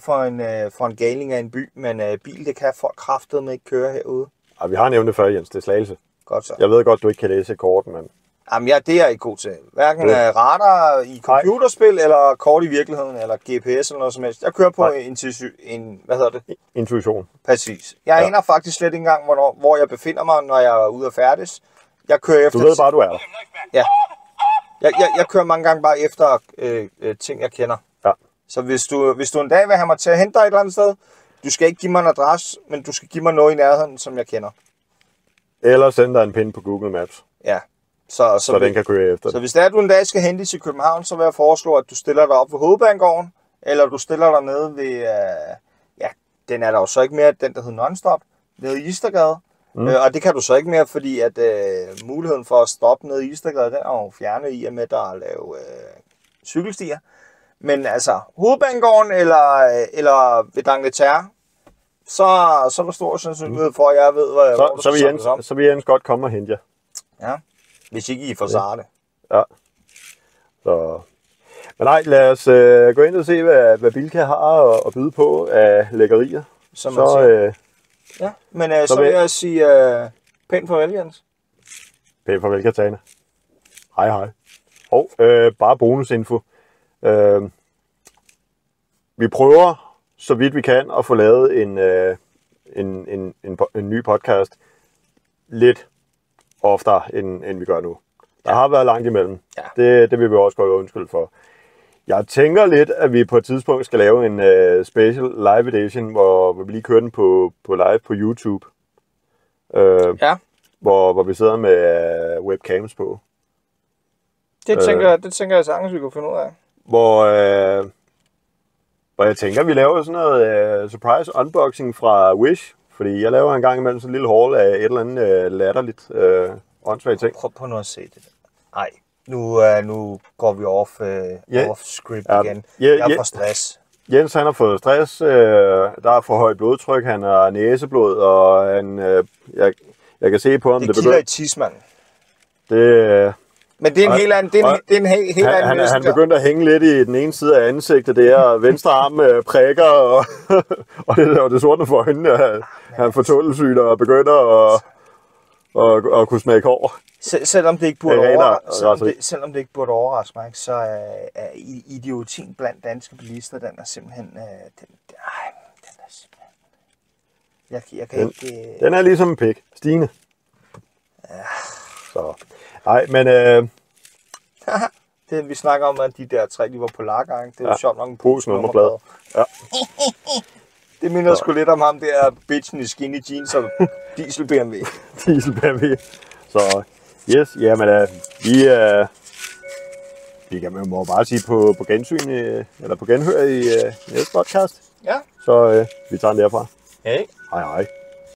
for en galing af en by, men bil, det kan folk kraftedeme ikke køre herude. Ja, vi har nævnt det før, Jens, det er Slagelse. Godt så. Jeg ved godt, du ikke kan læse kort, men... Jamen ja, det er jeg ikke god til. Hverken radar i computerspil, eller kort i virkeligheden, eller GPS eller noget som helst. Jeg kører på intuition. Præcis. Jeg aner faktisk slet ikke engang, hvor jeg befinder mig, når jeg er ude at færdes. Jeg kører efter... Du ved bare, du er der. Ja. Jeg kører mange gange bare efter ting, jeg kender. Ja. Så hvis du en dag vil have mig til at hente dig et eller andet sted, du skal ikke give mig en adresse, men du skal give mig noget i nærheden, som jeg kender. Eller sende dig en pin på Google Maps. Ja. Så den kan køre efter. Så hvis det er, at du en dag skal hente til København, så vil jeg foreslå, at du stiller dig op ved Hovedbanegården, eller du stiller dig nede ved, ja, den er der jo så ikke mere, den der hedder Nonstop, nede i Istergade. Og det kan du så ikke mere, fordi at muligheden for at stoppe nede i Istergade, den er jo fjernet i og med, der er lavet cykelstier. Men altså, Hovedbanegården eller ved D'Angleterre, så er der stor sandsynlighed for, at jeg ved, hvor du skal samles om. Så vil Jens godt komme og hente jer. Ja, hvis ikke I får sarte. Ja. Så. Men nej, lad os gå ind og se, hvad Bilka har at byde på af lækkerier. Ja, men så vil jeg sige pænt farvel, Jens. Pænt farvel, Katana. Hej, hej. Og bare bonusinfo. Vi prøver, så vidt vi kan, at få lavet en ny podcast lidt oftere, end vi gør nu. Der har været langt imellem. Ja. Det vil vi også godt undskylde for. Jeg tænker lidt, at vi på et tidspunkt skal lave en special live edition, hvor vi lige kører den på live på YouTube. Hvor vi sidder med webcams på. Det tænker jeg sagtens, vi kunne finde ud af. Hvor jeg tænker, at vi laver sådan noget surprise unboxing fra Wish. Fordi jeg laver en gang imellem sådan en lille haul af et eller andet latterligt åndssvagt ting. Prøv nu at se det. Nej, nu går vi off script igen. Jeg får stress. Jens, han har fået stress. Der er for højt blodtryk. Han har næseblod, og jeg kan se på ham. Det kilder i tidsmanden. Men det er en helt anden. Han begyndte at hænge lidt i den ene side af ansigtet der, venstre arm prikker, og det sortne for øjnene. Han får tålesygdomme og begynder at kunne smække over. Selvom det ikke burde overraske mig, så er idiotien blandt danske bilister, den er simpelthen... Jeg kan ikke... Den er ligesom en pik. Stigende. Ja. Så... Nej, men... det vi snakker om, at de der tre, de var på lakgang. Det er jo sjovt nok en Porsche-nummerplade. Ja. Det minder sgu lidt om ham der bitchen i skinny jeans og diesel BMW. Diesel BMW. Så yes, jamen vi kan må bare sige på gensyn, eller på genhør i næste podcast. Ja. Så vi tager den derfra. Hej. Hej hej.